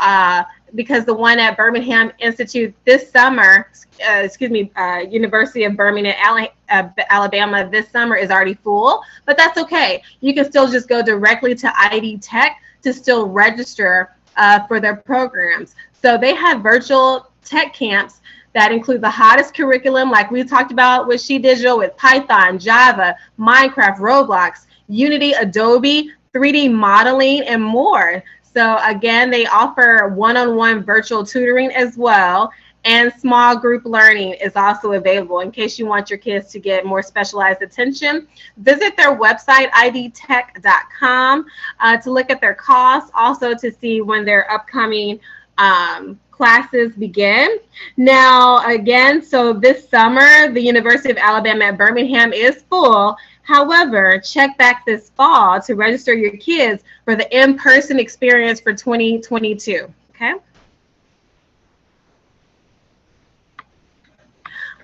because the one at Birmingham Institute this summer, University of Birmingham, Alabama this summer is already full, but that's okay. You can still just go directly to ID Tech to still register for their programs. So they have virtual tech camps that include the hottest curriculum, like we talked about with She Digital, with Python, Java, Minecraft, Roblox, Unity, Adobe, 3D modeling, and more. So again, they offer one-on-one virtual tutoring as well, and small group learning is also available in case you want your kids to get more specialized attention. Visit their website, idtech.com, to look at their costs, also to see when their upcoming classes begin. Now, again, so this summer, the University of Alabama at Birmingham is full. However, check back this fall to register your kids for the in-person experience for 2022, okay?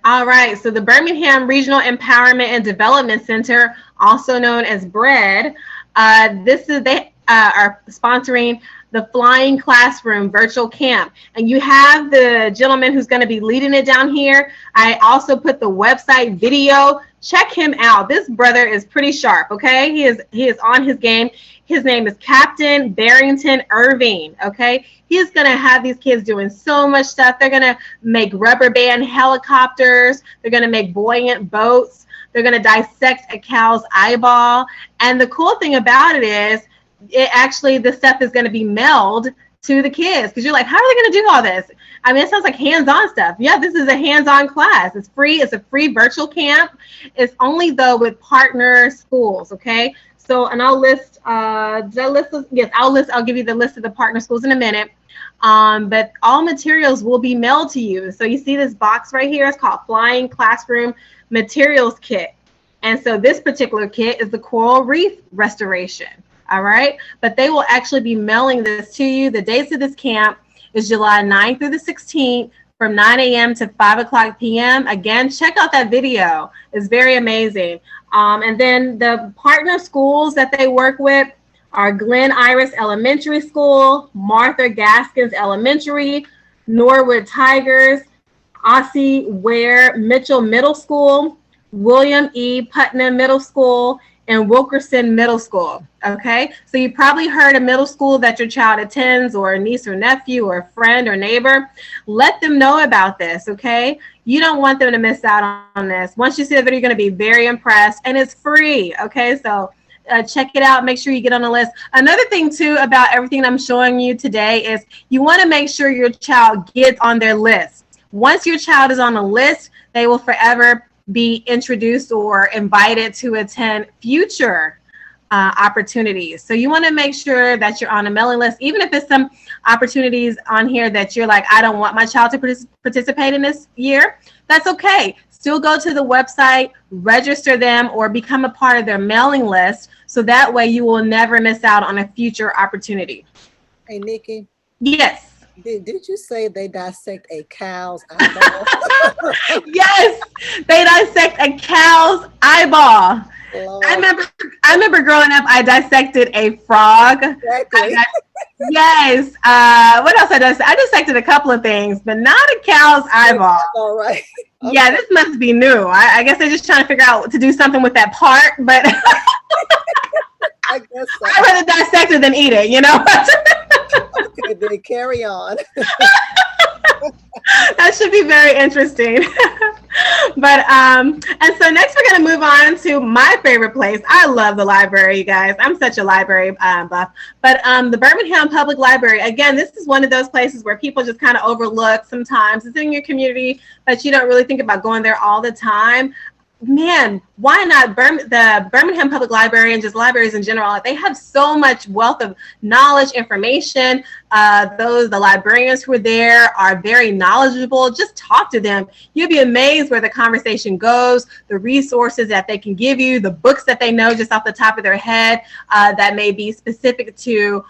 All right, so the Birmingham Regional Empowerment and Development Center, also known as BRED, they are sponsoring the Flying Classroom virtual camp. And you have the gentleman who's going to be leading it down here. I also put the website video. Check him out. This brother is pretty sharp, okay? He is on his game. His name is Captain Barrington Irving, okay? He's going to have these kids doing so much stuff. They're going to make rubber band helicopters. They're going to make buoyant boats. They're going to dissect a cow's eyeball. And the cool thing about it is, this stuff is going to be mailed to the kids, because you're like, how are they going to do all this? I mean, it sounds like hands-on stuff. Yeah, this is a hands-on class. It's free. It's a free virtual camp. It's only, though, with partner schools, okay? So, and I'll list, I'll give you the list of the partner schools in a minute. But all materials will be mailed to you. So you see this box right here. It's called Flying Classroom Materials Kit. And so this particular kit is the coral reef restoration. All right, but they will actually be mailing this to you. The dates of this camp is July 9th through the 16th from 9 a.m. to 5 o'clock p.m. Again, check out that video. It's very amazing. And then the partner schools that they work with are Glen Iris Elementary School, Martha Gaskins Elementary, Norwood Tigers, Ossie Ware Mitchell Middle School, William E. Putnam Middle School, and Wilkerson Middle School, okay? So you probably heard a middle school that your child attends, or a niece or nephew or a friend or neighbor. Let them know about this, okay? You don't want them to miss out on this. Once you see the video, you're gonna be very impressed, and it's free, okay? So check it out, make sure you get on the list. Another thing too about everything I'm showing you today is you wanna make sure your child gets on their list. Once your child is on a list, they will forever be introduced or invited to attend future opportunities. So you want to make sure that you're on a mailing list, even if it's some opportunities on here that you're like, I don't want my child to participate in this year. That's okay. Still go to the website, register them, or become a part of their mailing list. So that way you will never miss out on a future opportunity. Hey, Nikki. Yes. Did you say they dissect a cow's eyeball? Yes, they dissect a cow's eyeball. Lord. I remember growing up, I dissected a frog. Exactly. Yes. What else I dissected? I dissected a couple of things, but not a cow's eyeball. All right. Okay. Yeah, this must be new. I guess they're just trying to figure out what to do something with that part, but I guess so. I'd rather dissect it than eat it, you know? Okay, then carry on. That should be very interesting. But and so next we're going to move on to my favorite place. I love the library, you guys. I'm such a library buff. But the Birmingham Public Library, again, this is one of those places where people just kind of overlook sometimes. It's in your community, but you don't really think about going there all the time. Man, why not? The Birmingham Public Library and just libraries in general, they have so much wealth of knowledge, information. The librarians who are there are very knowledgeable. Just talk to them. You'll be amazed where the conversation goes, the resources that they can give you, the books that they know just off the top of their head that may be specific to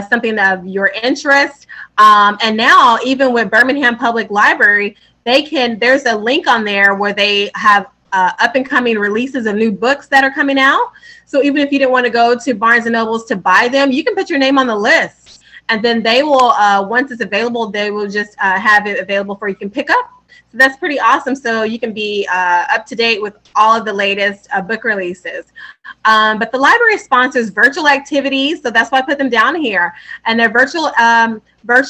something of your interest. And now, even with Birmingham Public Library, there's a link on there where they have up and coming releases of new books that are coming out. So even if you didn't want to go to Barnes and Nobles to buy them, you can put your name on the list, and then they will, once it's available, they will just have it available for you can pick up. So that's pretty awesome. So you can be up to date with all of the latest book releases. But the library sponsors virtual activities, so that's why I put them down here. And their virtual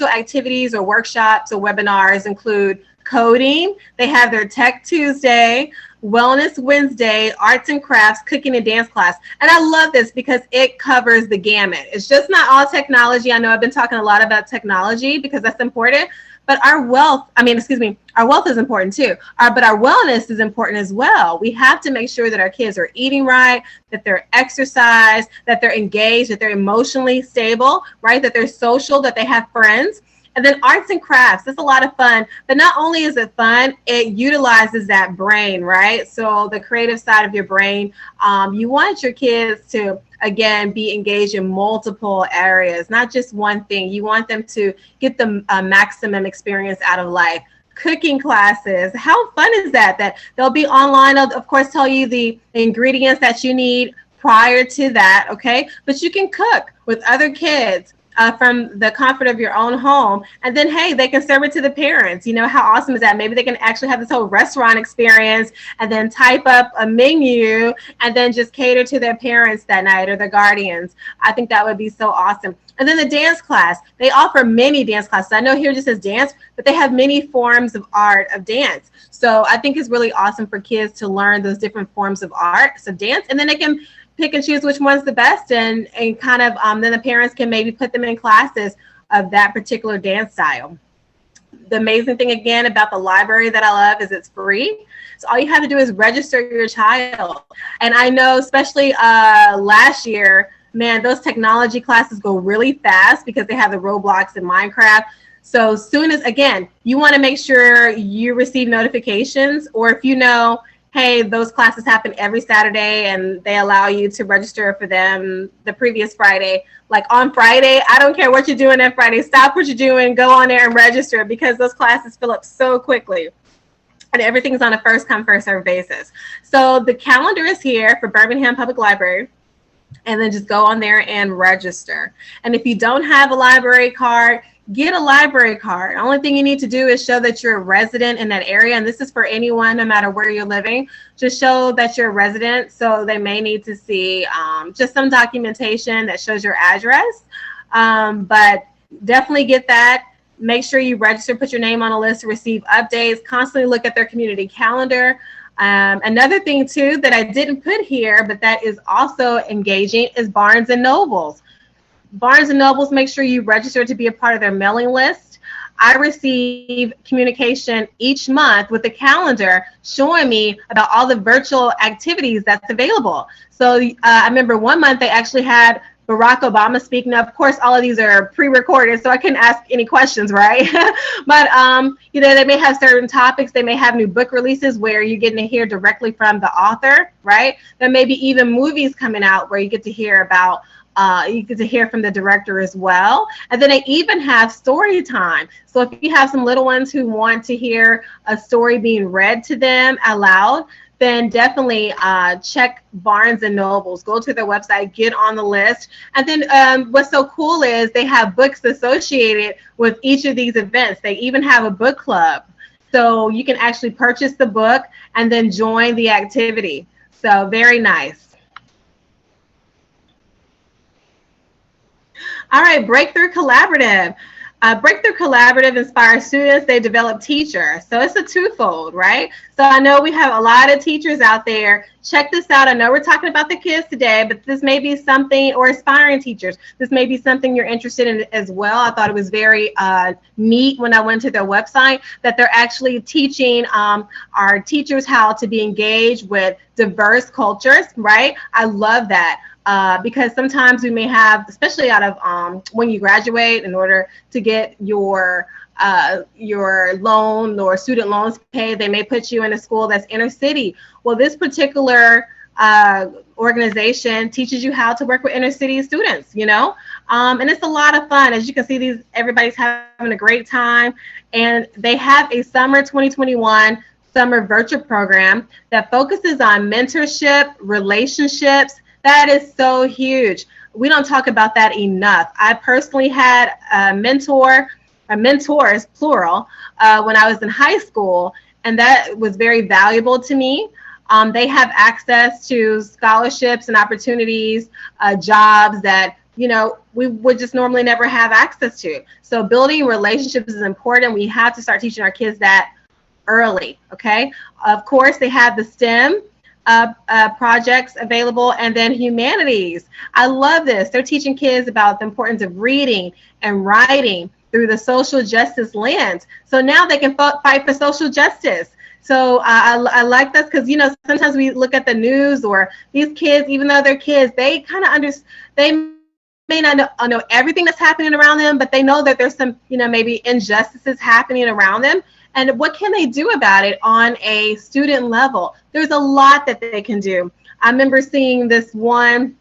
activities or workshops or webinars include coding. They have their Tech Tuesday, Wellness Wednesday, arts and crafts, cooking and dance class. And I love this because it covers the gamut. It's just not all technology. I know I've been talking a lot about technology because that's important, but our wealth is important too. But our wellness is important as well. We have to make sure that our kids are eating right, that they're exercised, that they're engaged, that they're emotionally stable, right? That they're social, that they have friends. And then arts and crafts, that's a lot of fun, but not only is it fun, it utilizes that brain, right? So the creative side of your brain, you want your kids to, again, be engaged in multiple areas, not just one thing. You want them to get the maximum experience out of life. Cooking classes, how fun is that? That they'll be online, they'll, of course, tell you the ingredients that you need prior to that, okay? But you can cook with other kids. From the comfort of your own home. And then, hey, they can serve it to the parents. You know, how awesome is that? Maybe they can actually have this whole restaurant experience and then type up a menu and then just cater to their parents that night or their guardians. I think that would be so awesome. And then the dance class, they offer many dance classes. I know here it just says dance, but they have many forms of art of dance. So I think it's really awesome for kids to learn those different forms of art, so dance, and then they can pick and choose which one's the best, and kind of then the parents can maybe put them in classes of that particular dance style. The amazing thing again about the library that I love is it's free. So all you have to do is register your child. And I know especially last year, man, those technology classes go really fast because they have the Roblox and Minecraft. So soon as, again, you want to make sure you receive notifications, or if you know, hey, those classes happen every Saturday and they allow you to register for them the previous Friday. Like on Friday, I don't care what you're doing that Friday, stop what you're doing, go on there and register, because those classes fill up so quickly. And everything's on a first come, first serve basis. So the calendar is here for Birmingham Public Library. And then just go on there and register. And if you don't have a library card, get a library card. The only thing you need to do is show that you're a resident in that area. And this is for anyone, no matter where you're living. Just show that you're a resident. So they may need to see just some documentation that shows your address. But definitely get that. Make sure you register, put your name on a list to receive updates. Constantly look at their community calendar. Another thing too that I didn't put here, but that is also engaging, is Barnes and Nobles. Barnes and Nobles, make sure you register to be a part of their mailing list. I receive communication each month with a calendar showing me about all the virtual activities that's available. So I remember one month they actually had Barack Obama speaking. Now, of course, all of these are pre-recorded, so I couldn't ask any questions, right? But they may have certain topics. They may have new book releases where you're getting to hear directly from the author, right? There may be even movies coming out where you get to hear about. You get to hear from the director as well. And then they even have story time. So if you have some little ones who want to hear a story being read to them aloud, then definitely check Barnes and Nobles. Go to their website, get on the list. And then what's so cool is they have books associated with each of these events. They even have a book club. So you can actually purchase the book and then join the activity. So very nice. All right, Breakthrough Collaborative. Breakthrough Collaborative inspires students, they develop teachers. So it's a twofold, right? So I know we have a lot of teachers out there. Check this out. I know we're talking about the kids today, but this may be something, or aspiring teachers, this may be something you're interested in as well. I thought it was very neat when I went to their website that they're actually teaching our teachers how to be engaged with diverse cultures, right? I love that. Because sometimes we may have, especially out of when you graduate, in order to get your loan or student loans paid, they may put you in a school that's inner city. Well, this particular organization teaches you how to work with inner city students, and it's a lot of fun. As you can see, everybody's having a great time, and they have a summer 2021 summer virtual program that focuses on mentorship, relationships. That is so huge. We don't talk about that enough. I personally had mentors, plural, when I was in high school, and that was very valuable to me. They have access to scholarships and opportunities, jobs that, we would just normally never have access to. So building relationships is important. We have to start teaching our kids that early, okay? Of course, they have the STEM projects available, and then humanities. I love this. They're teaching kids about the importance of reading and writing through the social justice lens. So now they can fight for social justice. So I like this because, sometimes we look at the news, or these kids, even though they're kids, they kind of they may not know everything that's happening around them, but they know that there's some, maybe injustices happening around them. And what can they do about it on a student level? There's a lot that they can do. I remember seeing this one,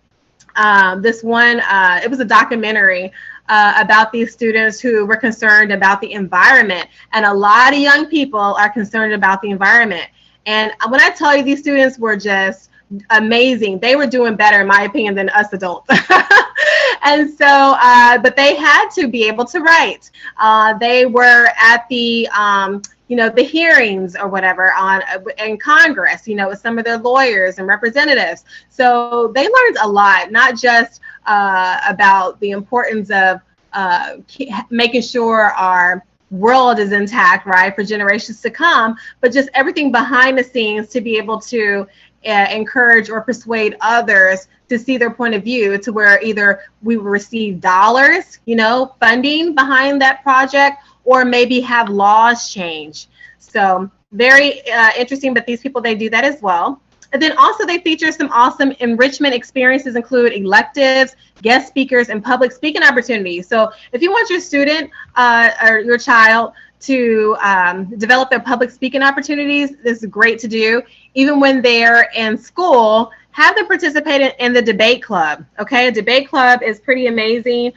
it was a documentary about these students who were concerned about the environment. And a lot of young people are concerned about the environment. And when I tell you, these students were just amazing. They were doing better, in my opinion, than us adults. And so, but they had to be able to write. They were at the, the hearings or whatever in Congress, with some of their lawyers and representatives. So they learned a lot, not just about the importance of making sure our world is intact, right, for generations to come, but just everything behind the scenes to be able to encourage or persuade others to see their point of view, to where either we will receive dollars, funding behind that project, or maybe have laws change. So very interesting, but these people, they do that as well. And then also they feature some awesome enrichment experiences, include electives, guest speakers, and public speaking opportunities. So if you want your student or your child to develop their public speaking opportunities, this is great to do. Even when they're in school, have them participate in the debate club. Okay, a debate club is pretty amazing.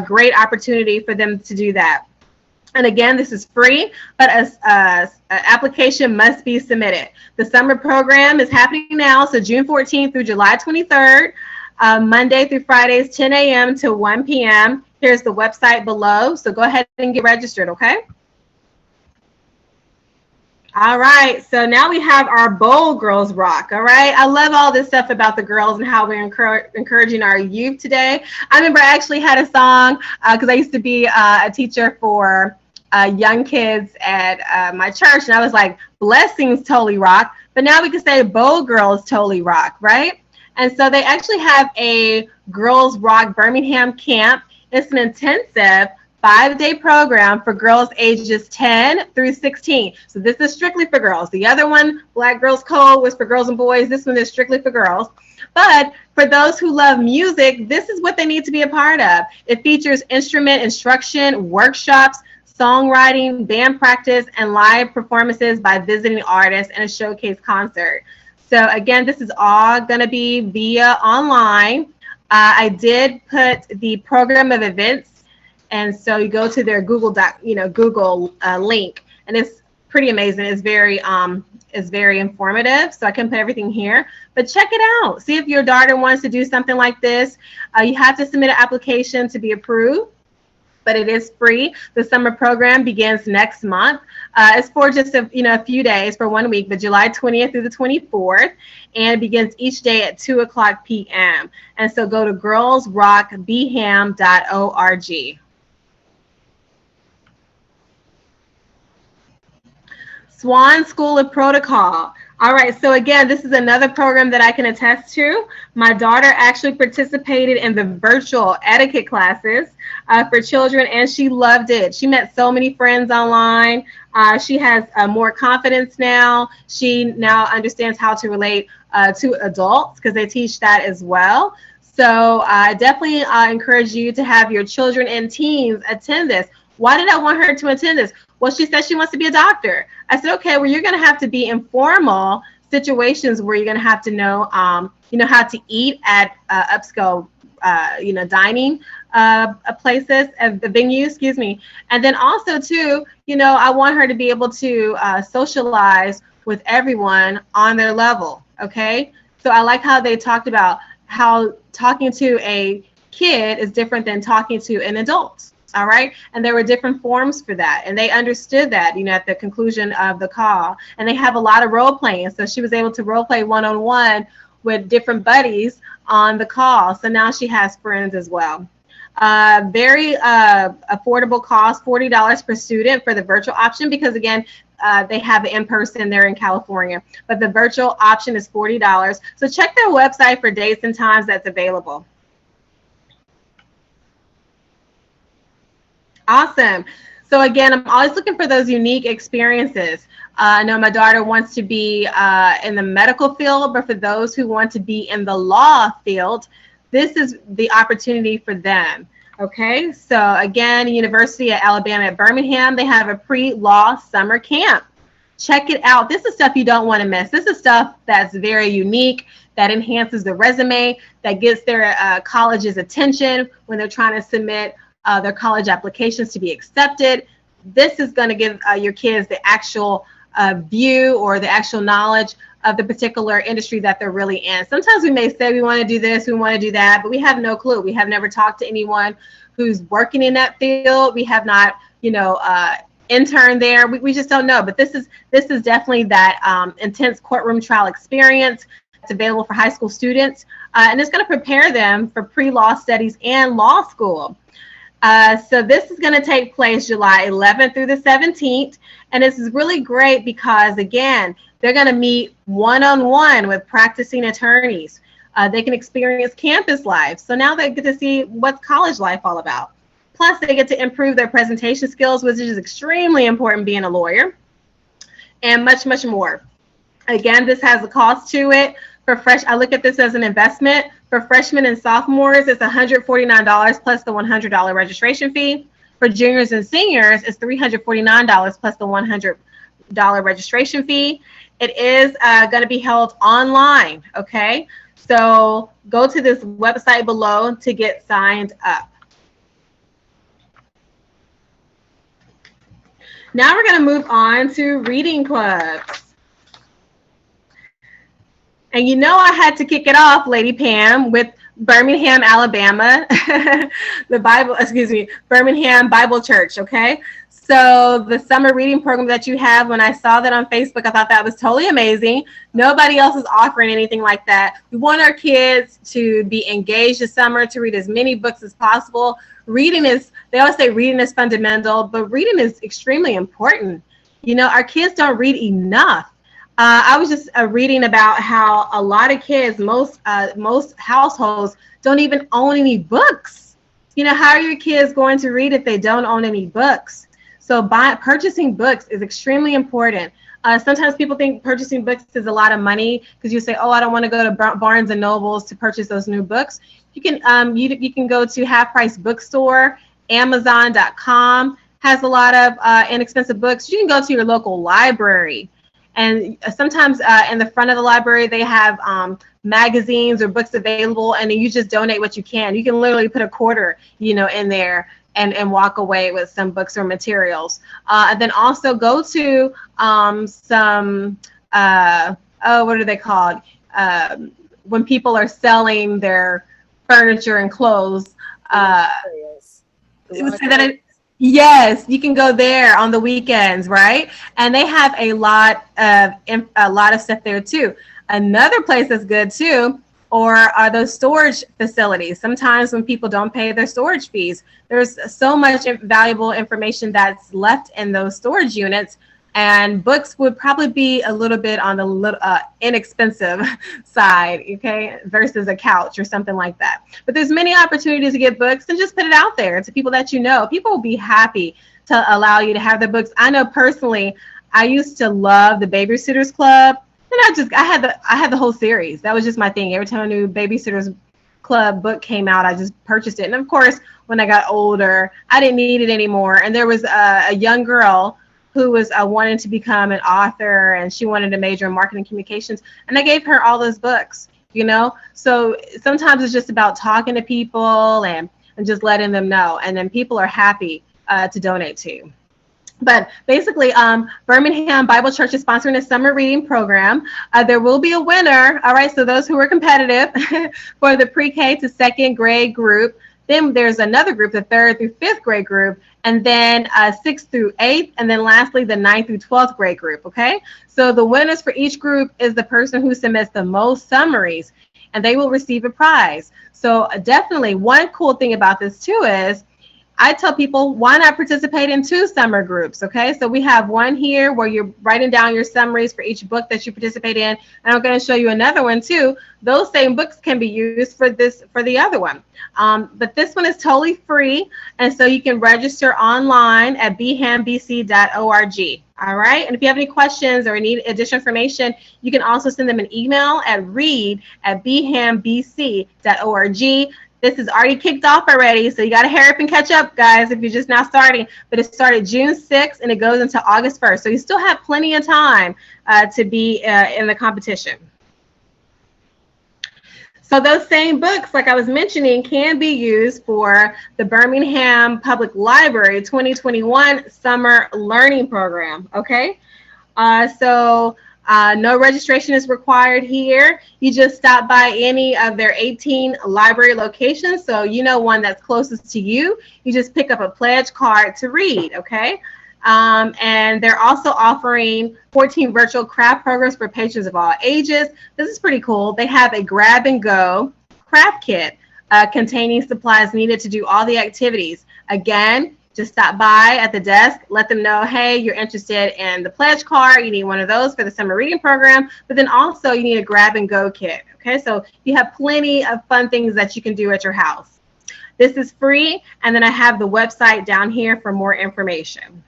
Great opportunity for them to do that. And again, this is free, but an application must be submitted. The summer program is happening now, so June 14th through July 23rd, Monday through Fridays, 10 a.m. to 1 p.m. Here's the website below, so go ahead and get registered, okay? All right, so now we have our Bold Girls Rock, all right? I love all this stuff about the girls and how we're encouraging our youth today. I remember I actually had a song, because I used to be a teacher for young kids at my church, and I was like, blessings totally rock, but now we can say Bold Girls totally rock, right? And so they actually have a Girls Rock Birmingham camp. It's an intensive 5-day program for girls ages 10 through 16. So this is strictly for girls. The other one, Black Girls Code, was for girls and boys. This one is strictly for girls. But for those who love music, this is what they need to be a part of. It features instrument instruction, workshops, songwriting, band practice, and live performances by visiting artists and a showcase concert. So again, this is all going to be via online. I did put the program of events, and so you go to their Google link, and it's pretty amazing. It's very informative. So I can put everything here, but check it out. See if your daughter wants to do something like this. You have to submit an application to be approved, but it is free. The summer program begins next month. It's for just a few days, for 1 week, but July 20th through the 24th, and it begins each day at 2:00 p.m. And so go to girlsrockbham.org. Swan School of Protocol. All right, so again, this is another program that I can attest to. My daughter actually participated in the virtual etiquette classes for children, and she loved it. She met so many friends online. She has more confidence now. She now understands how to relate to adults, because they teach that as well. So I definitely encourage you to have your children and teens attend this. Why did I want her to attend this? Well, she said she wants to be a doctor. I said, okay, well, you're going to have to be in formal situations where you're going to have to know, how to eat at upscale, dining places, the venue, And then also, too, I want her to be able to socialize with everyone on their level, okay? So I like how they talked about how talking to a kid is different than talking to an adult. All right. And there were different forms for that. And they understood that, at the conclusion of the call. And they have a lot of role playing. So she was able to role play one-on-one with different buddies on the call. So now she has friends as well. Very affordable cost, $40 per student for the virtual option, because again, they have it in person. They're in California, but the virtual option is $40. So check their website for dates and times that's available. Awesome. So again, I'm always looking for those unique experiences. I know my daughter wants to be in the medical field, but for those who want to be in the law field, this is the opportunity for them. Okay, so again, University of Alabama at Birmingham, they have a pre-law summer camp. Check it out. This is stuff you don't want to miss. This is stuff that's very unique, that enhances the resume, that gets their college's attention when they're trying to submit their college applications to be accepted. This is going to give your kids the actual view or the actual knowledge of the particular industry that they're really in. Sometimes we may say we want to do this, we want to do that, but we have no clue. We have never talked to anyone who's working in that field. We have not, interned there. We just don't know. But this is definitely that intense courtroom trial experience. It's available for high school students, and it's going to prepare them for pre-law studies and law school. So this is going to take place July 11th through the 17th. And this is really great because, again, they're going to meet one-on-one with practicing attorneys. They can experience campus life. So now they get to see what's college life all about. Plus, they get to improve their presentation skills, which is extremely important being a lawyer, and much, much more. Again, this has a cost to it. I look at this as an investment. For freshmen and sophomores, it's $149 plus the $100 registration fee. For juniors and seniors, it's $349 plus the $100 registration fee. It is going to be held online, okay? So go to this website below to get signed up. Now we're going to move on to reading clubs. And I had to kick it off, Lady Pam, with Birmingham, Alabama, Birmingham Bible Church, okay? So the summer reading program that you have, when I saw that on Facebook, I thought that was totally amazing. Nobody else is offering anything like that. We want our kids to be engaged this summer, to read as many books as possible. They always say reading is fundamental, but reading is extremely important. Our kids don't read enough. I was just reading about how a lot of kids, most households don't even own any books. how are your kids going to read if they don't own any books? So purchasing books is extremely important. Sometimes people think purchasing books is a lot of money because you say, oh, I don't want to go to Barnes and Nobles to purchase those new books. You can go to Half Price Bookstore. Amazon.com has a lot of inexpensive books. You can go to your local library. And sometimes in the front of the library, they have magazines or books available, and then you just donate what you can. You can literally put a quarter, in there and walk away with some books or materials. And then also go to some, what are they called? When people are selling their furniture and clothes. Yes, you can go there on the weekends, right? And they have a lot of stuff there too. Another place that's good too, are those storage facilities. Sometimes when people don't pay their storage fees, there's so much valuable information that's left in those storage units. And books would probably be a little bit on the inexpensive side, okay, versus a couch or something like that. But there's many opportunities to get books, and just put it out there to people that you know. People will be happy to allow you to have their books. I know personally, I used to love the Babysitters Club, and I had the whole series. That was just my thing. Every time a new Babysitters Club book came out, I just purchased it. And of course, when I got older, I didn't need it anymore. And there was a young girl who was wanting to become an author, and she wanted to major in marketing communications. And I gave her all those books, So sometimes it's just about talking to people and just letting them know. And then people are happy to donate to. But basically, Birmingham Bible Church is sponsoring a summer reading program. There will be a winner. All right. So those who are competitive for the pre-K to second grade group. Then there's another group, the 3rd through 5th grade group, and then 6th through 8th, and then lastly, the 9th through 12th grade group, okay? So the winners for each group is the person who submits the most summaries, and they will receive a prize. So definitely one cool thing about this too is I tell people, why not participate in 2 summer groups, okay? So we have one here where you're writing down your summaries for each book that you participate in, and I'm going to show you another one too. Those same books can be used for the other one. But this one is totally free, and so you can register online at bhambc.org. All right, and if you have any questions or need additional information, you can also send them an email at read@bhambc.org. This is already kicked off already, so you got to hurry up and catch up, guys, if you're just now starting. But it started June 6th, and it goes into August 1st. So you still have plenty of time to be in the competition. So those same books, like I was mentioning, can be used for the Birmingham Public Library 2021 Summer Learning Program, okay? No registration is required here. You just stop by any of their 18 library locations. So one that's closest to you. You just pick up a pledge card to read, okay? And they're also offering 14 virtual craft programs for patrons of all ages. This is pretty cool. They have a grab and go craft kit containing supplies needed to do all the activities. Again, just stop by at the desk, let them know, hey, you're interested in the pledge card. You need one of those for the summer reading program, but then also you need a grab and go kit. Okay, so you have plenty of fun things that you can do at your house. This is free, and then I have the website down here for more information.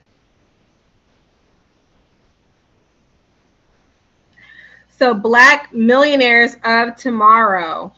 So Black Millionaires of Tomorrow.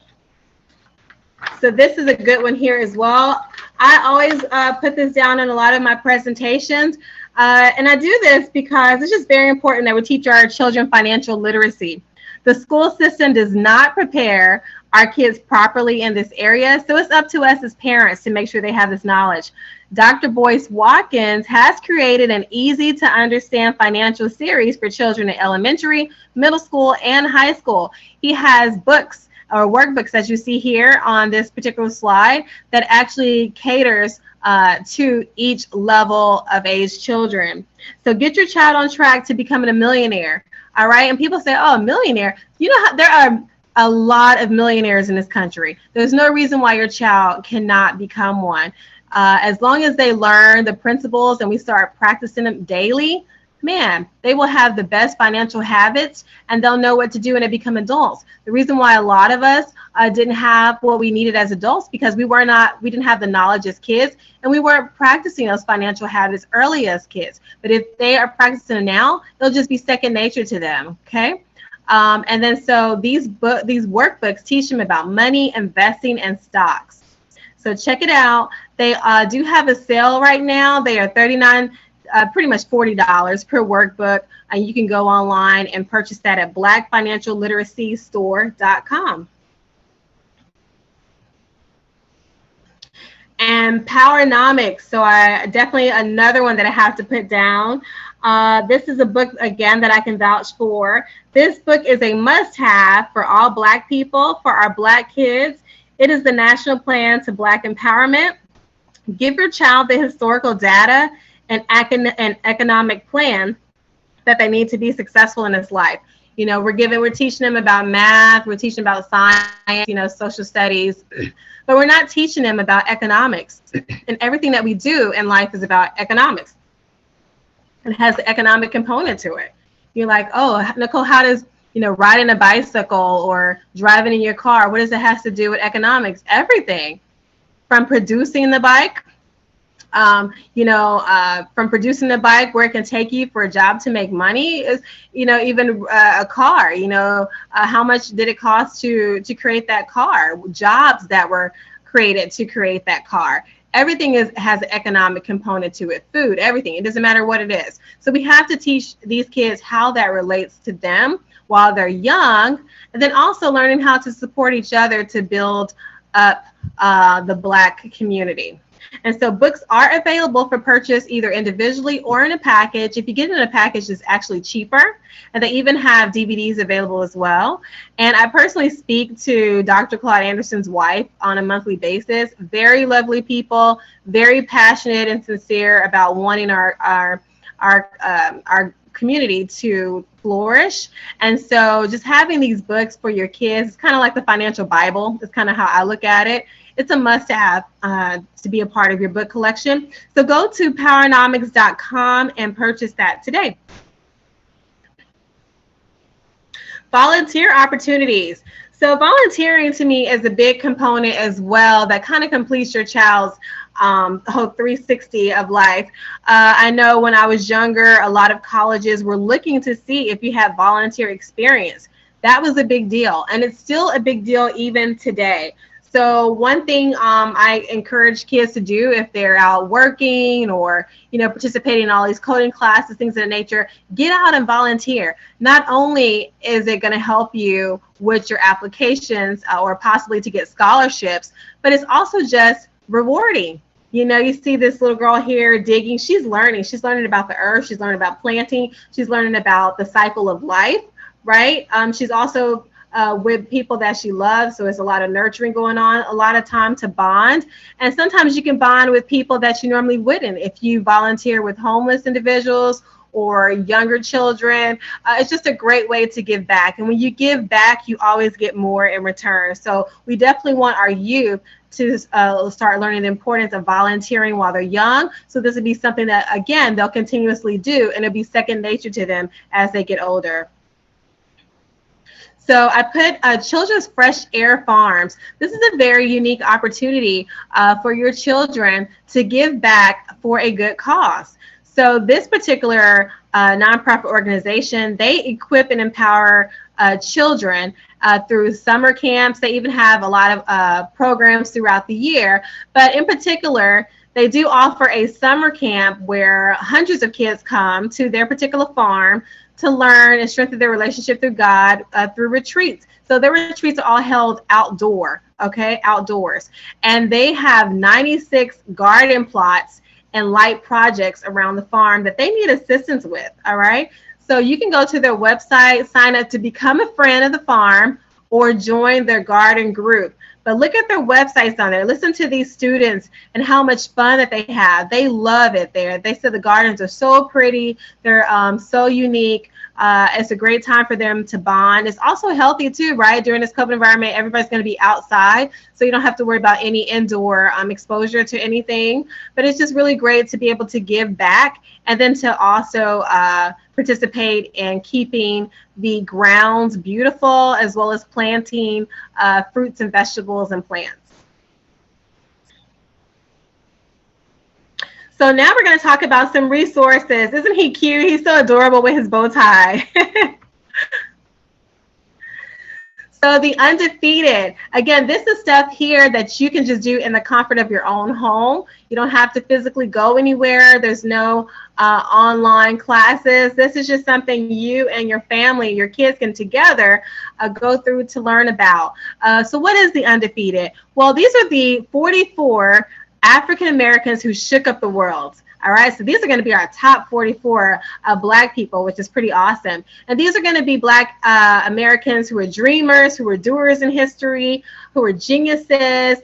So this is a good one here as well. I always put this down in a lot of my presentations. And I do this because it's just very important that we teach our children financial literacy. The school system does not prepare our kids properly in this area. So it's up to us as parents to make sure they have this knowledge. Dr. Boyce Watkins has created an easy to understand financial series for children in elementary, middle school, and high school. He has books or workbooks, as you see here on this particular slide, that actually caters to each level of age children. So get your child on track to becoming a millionaire. All right. And people say, oh, a millionaire. You know how there are a lot of millionaires in this country. There's no reason why your child cannot become one. As long as they learn the principles and we start practicing them daily, man, they will have the best financial habits and they'll know what to do when they become adults. The reason why a lot of us didn't have what we needed as adults because we didn't have the knowledge as kids and we weren't practicing those financial habits early as kids. But if they are practicing it now, it'll just be second nature to them. Okay. And then so these workbooks teach them about money, investing, and stocks. So check it out. They do have a sale right now. They are $39, pretty much $40 per workbook. And you can go online and purchase that at blackfinancialliteracystore.com. And Powernomics. So I definitely another one that I have to put down. This is a book, again, that I can vouch for. This book is a must-have for all Black people, for our Black kids. It is the National Plan to Black Empowerment. Give your child the historical data and economic plan that they need to be successful in this life. You know, we're teaching them about math, we're teaching about science, social studies, but we're not teaching them about economics. And everything that we do in life is about economics. It has the economic component to it. You're like, oh, Nicole, how does, riding a bicycle or driving in your car, what does it have to do with economics? Everything from producing the bike, from producing the bike, where it can take you for a job to make money is, even a car, how much did it cost to create that car? Jobs that were created to create that car. Everything has an economic component to it. Food, everything. It doesn't matter what it is. So we have to teach these kids how that relates to them while they're young, and then also learning how to support each other to build up the Black community. And so books are available for purchase either individually or in a package. If you get it in a package, it's actually cheaper. And they even have DVDs available as well. And I personally speak to Dr. Claude Anderson's wife on a monthly basis. Very lovely people, very passionate and sincere about wanting our community to flourish. And so just having these books for your kids is kind of like the financial Bible. It's kind of how I look at it. It's a must-have to be a part of your book collection. So go to powernomics.com and purchase that today. Volunteer opportunities. So volunteering to me is a big component as well that kind of completes your child's whole 360 of life. I know when I was younger, a lot of colleges were looking to see if you had volunteer experience. That was a big deal, and it's still a big deal even today. So one thing I encourage kids to do if they're out working or, participating in all these coding classes, things of that nature, get out and volunteer. Not only is it going to help you with your applications or possibly to get scholarships, but it's also just rewarding. You see this little girl here digging. She's learning. She's learning about the earth. She's learning about planting. She's learning about the cycle of life, right? She's also with people that she loves. So it's a lot of nurturing going on, a lot of time to bond. And sometimes you can bond with people that you normally wouldn't. If you volunteer with homeless individuals or younger children, it's just a great way to give back. And when you give back, you always get more in return. So we definitely want our youth to start learning the importance of volunteering while they're young. So this would be something that, again, they'll continuously do, and it'll be second nature to them as they get older. So I put Children's Fresh Air Farms. This is a very unique opportunity for your children to give back for a good cause. So this particular nonprofit organization, they equip and empower children through summer camps. They even have a lot of programs throughout the year. But in particular, they do offer a summer camp where hundreds of kids come to their particular farm to learn and strengthen their relationship through God through retreats. So their retreats are all held outdoors. And they have 96 garden plots and light projects around the farm that they need assistance with, all right? So you can go to their website, sign up to become a friend of the farm, or join their garden group. But look at their websites on there. Listen to these students and how much fun that they have. They love it there. They said the gardens are so pretty. They're so unique. It's a great time for them to bond. It's also healthy too, right? During this COVID environment, everybody's going to be outside, so you don't have to worry about any indoor exposure to anything. But it's just really great to be able to give back, and then to also participate in keeping the grounds beautiful, as well as planting fruits and vegetables and plants. So now we're going to talk about some resources. Isn't he cute? He's so adorable with his bow tie. So the Undefeated, again, this is stuff here that you can just do in the comfort of your own home. You don't have to physically go anywhere. There's no online classes. This is just something you and your family, your kids can together go through to learn about. So what is the Undefeated? Well, these are the 44 African Americans who shook up the world. All right, so these are going to be our top 44 Black people, which is pretty awesome. And these are going to be Black Americans who are dreamers, who are doers in history, who are geniuses,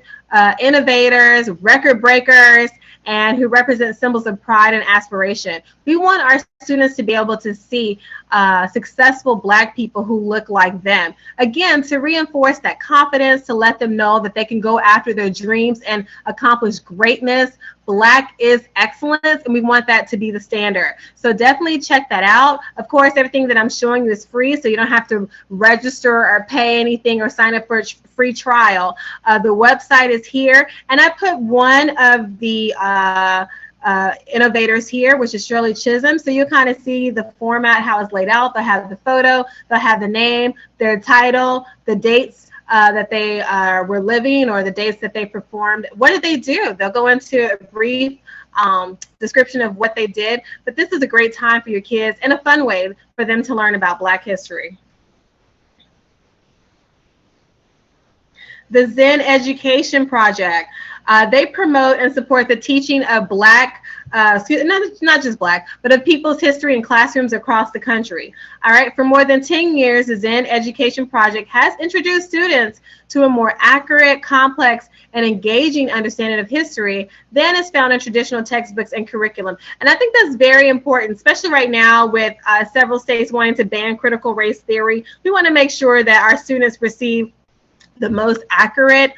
innovators, record breakers, and who represent symbols of pride and aspiration. We want our students to be able to see successful Black people who look like them. Again, to reinforce that confidence, to let them know that they can go after their dreams and accomplish greatness. Black is excellence, and we want that to be the standard. So definitely check that out. Of course, everything that I'm showing you is free, so you don't have to register or pay anything or sign up for a free trial. The website is here, and I put one of the innovators here, which is Shirley Chisholm. So you kind of see the format, how it's laid out. They'll have the photo, they'll have the name, their title, the dates that they were living, or the dates that they performed. What did they do? They'll go into a brief description of what they did. But this is a great time for your kids, and a fun way for them to learn about Black history. The Zen Education Project. They promote and support the teaching of Black, not just Black, but of people's history in classrooms across the country. All right, for more than 10 years, the Zen Education Project has introduced students to a more accurate, complex, and engaging understanding of history than is found in traditional textbooks and curriculum. And I think that's very important, especially right now with several states wanting to ban critical race theory. We want to make sure that our students receive the most accurate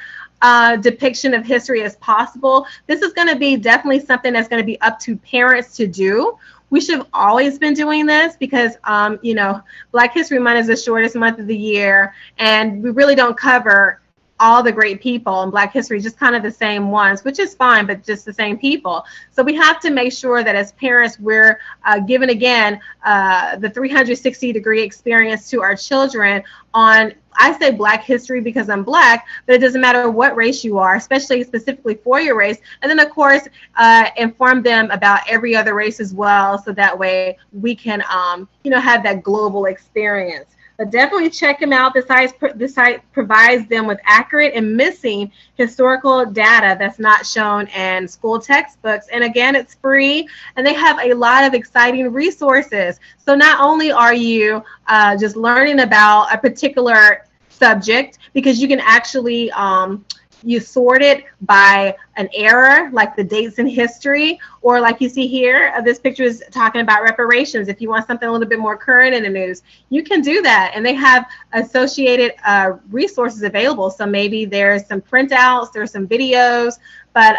depiction of history as possible. This is going to be definitely something that's going to be up to parents to do. We should have always been doing this because, you know, Black History Month is the shortest month of the year, and we really don't cover all the great people in Black history, just kind of the same ones, which is fine, but just the same people. So we have to make sure that as parents, we're giving, again, the 360-degree experience to our children on, I say Black history because I'm Black, but it doesn't matter what race you are, especially specifically for your race. And then, of course, inform them about every other race as well, so that way we can, you know, have that global experience. But definitely check them out. The site provides them with accurate and missing historical data that's not shown in school textbooks. And again, it's free, and they have a lot of exciting resources. So not only are you just learning about a particular subject, because you can actually you sort it by an era, like the dates in history, or like you see here, this picture is talking about reparations. If you want something a little bit more current in the news, you can do that. And they have associated resources available. So maybe there's some printouts, there's some videos, but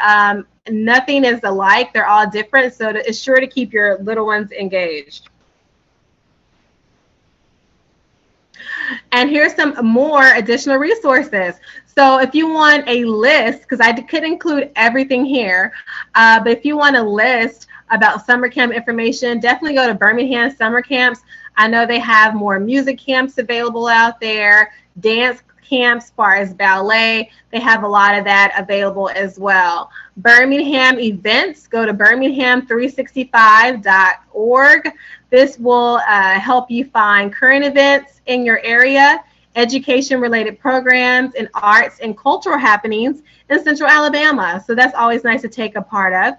nothing is alike. They're all different. So it's sure to keep your little ones engaged. And here's some more additional resources. So if you want a list, because I could include everything here, but if you want a list about summer camp information, definitely go to Birmingham Summer Camps. I know they have more music camps available out there, dance camps as far as ballet. They have a lot of that available as well. Birmingham events, go to birmingham365.org. This will help you find current events in your area, education-related programs, and arts and cultural happenings in Central Alabama. So that's always nice to take a part of.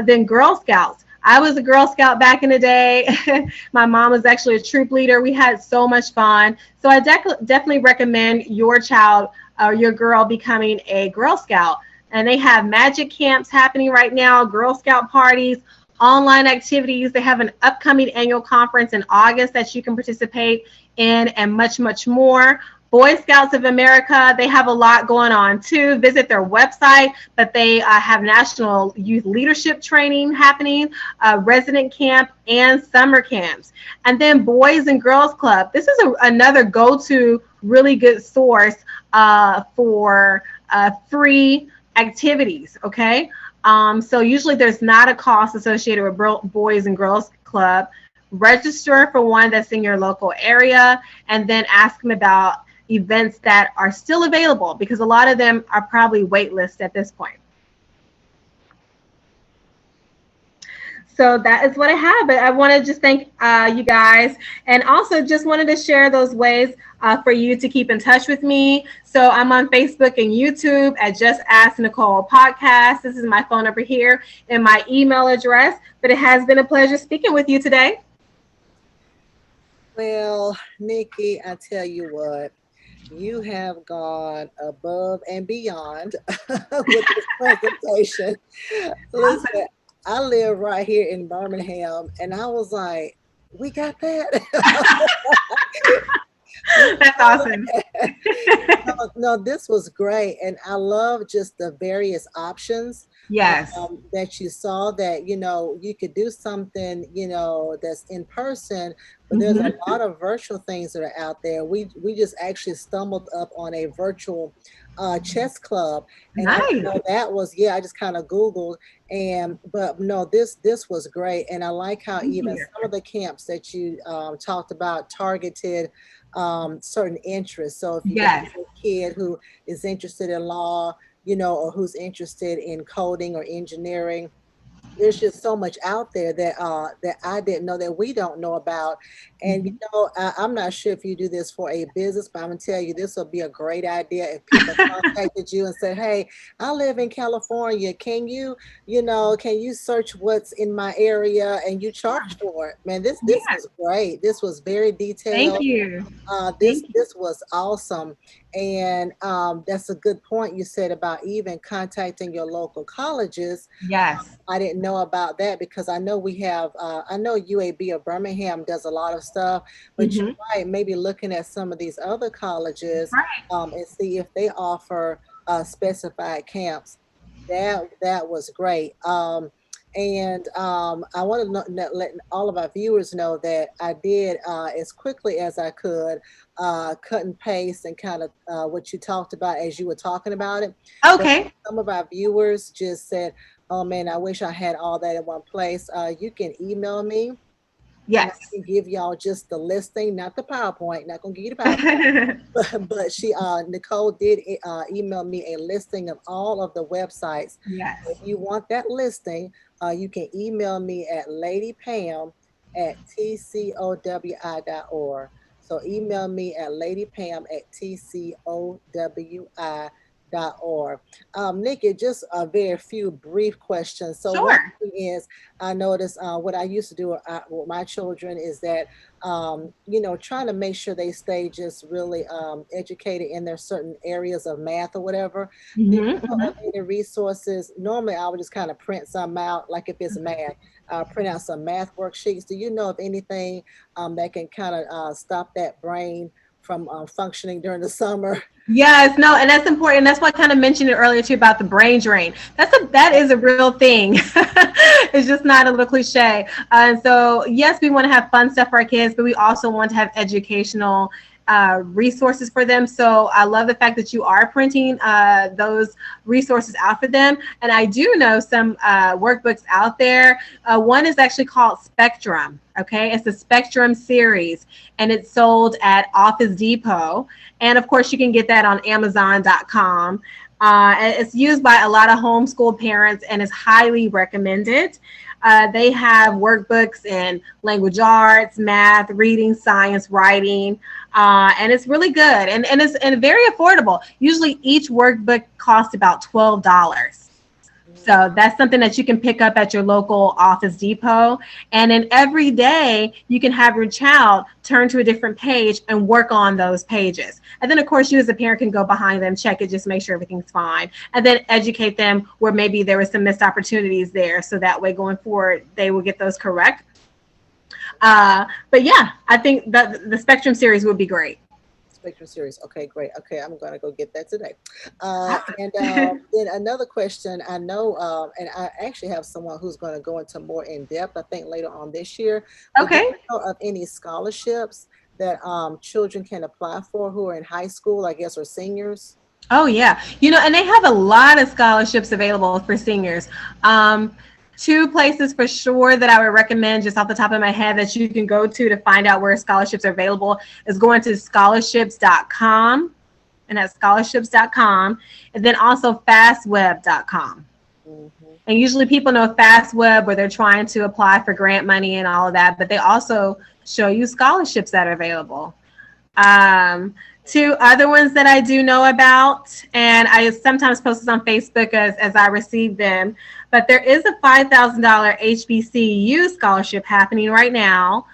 Then Girl Scouts. I was a Girl Scout back in the day. My mom was actually a troop leader. We had so much fun. So I definitely recommend your child or your girl becoming a Girl Scout. And they have magic camps happening right now, Girl Scout parties, online activities. They have an upcoming annual conference in August that you can participate in, and much, much more. Boy Scouts of America, they have a lot going on too. Visit their website, but they have national youth leadership training happening, resident camp, and summer camps. And then Boys and Girls Club. This is another go-to really good source for free activities, okay? So usually there's not a cost associated with Boys and Girls Club. Register for one that's in your local area, and then ask them about events that are still available, because a lot of them are probably waitlist at this point. So that is what I have. But I want to just thank you guys, and also just wanted to share those ways for you to keep in touch with me. So I'm on Facebook and YouTube at Just Ask Nicole Podcast. This is my phone number here and my email address. But it has been a pleasure speaking with you today. Well, Nikki, I tell you what, you have gone above and beyond with this presentation. Listen, I live right here in Birmingham, and I was like, we got that? That's awesome. No, this was great. And I love just the various options. Yes. That you saw, that, you could do something, that's in person, but there's a lot of virtual things that are out there. We just actually stumbled up on a virtual chess club, and nice. That was, I just kind of Googled, but no, this was great. And I like how even some of the camps that you talked about targeted certain interests. So if you got a kid who is interested in law, or who's interested in coding or engineering, there's just so much out there that that I didn't know, that we don't know about. And I'm not sure if you do this for a business, but I'm gonna tell you, this will be a great idea if people contacted you and said, hey, I live in California, can you search what's in my area, and you charge for it. Man, this was great. This was very detailed. Thank you. This was awesome. And that's a good point you said about even contacting your local colleges. Yes. I didn't know about that, because I know we have, I know UAB of Birmingham does a lot of stuff, but you're right, maybe looking at some of these other colleges and see if they offer specified camps. That was great. And I want to let all of our viewers know that I did, as quickly as I could, cut and paste and kind of what you talked about as you were talking about it. Okay. But some of our viewers just said, oh man, I wish I had all that in one place. You can email me. Yes. I can give y'all just the listing, not the PowerPoint. Not gonna give you the PowerPoint. but she, Nicole did email me a listing of all of the websites. Yes. If you want that listing, you can email me at ladypam@tcowi.org. So email me at ladypam@tcowi.org. Nikki, just a very few brief questions. So sure. One thing is, I noticed what I used to do with my children is that, trying to make sure they stay just really educated in their certain areas of math or whatever. Any resources? Normally, I would just kind of print some out, like if it's math, print out some math worksheets. Do you know of anything that can kind of stop that brain from functioning during the summer? Yes, no, and that's important. That's why I kind of mentioned it earlier too about the brain drain. That is a real thing. It's just not a little cliche. And so yes, we want to have fun stuff for our kids, but we also want to have educational resources for them. So I love the fact that you are printing those resources out for them. And I do know some workbooks out there. One is actually called Spectrum. Okay, it's the Spectrum series, and it's sold at Office Depot. And of course, you can get that on Amazon.com. It's used by a lot of homeschool parents and is highly recommended. They have workbooks in language arts, math, reading, science, writing, and it's really good. And it's very affordable. Usually each workbook costs about $12. So that's something that you can pick up at your local Office Depot. And then every day you can have your child turn to a different page and work on those pages. And then of course you as a parent can go behind them, check it, just make sure everything's fine. And then educate them where maybe there were some missed opportunities there. So that way going forward, they will get those correct. But yeah, I think that the Spectrum series would be great. Spectrum series. Okay, great. Okay, I'm gonna go get that today. Then another question. I know, and I actually have someone who's going to go into more in depth. I think later on this year. But do Okay. you know of any scholarships that children can apply for who are in high school, I guess, or seniors? Oh yeah. And they have a lot of scholarships available for seniors. Two places for sure that I would recommend just off the top of my head that you can go to find out where scholarships are available is going to scholarships.com, and that's scholarships.com, and then also fastweb.com. And usually people know FastWeb where they're trying to apply for grant money and all of that, but they also show you scholarships that are available. Two other ones that I do know about, and I sometimes post this on Facebook as I receive them, but there is a $5,000 HBCU scholarship happening right now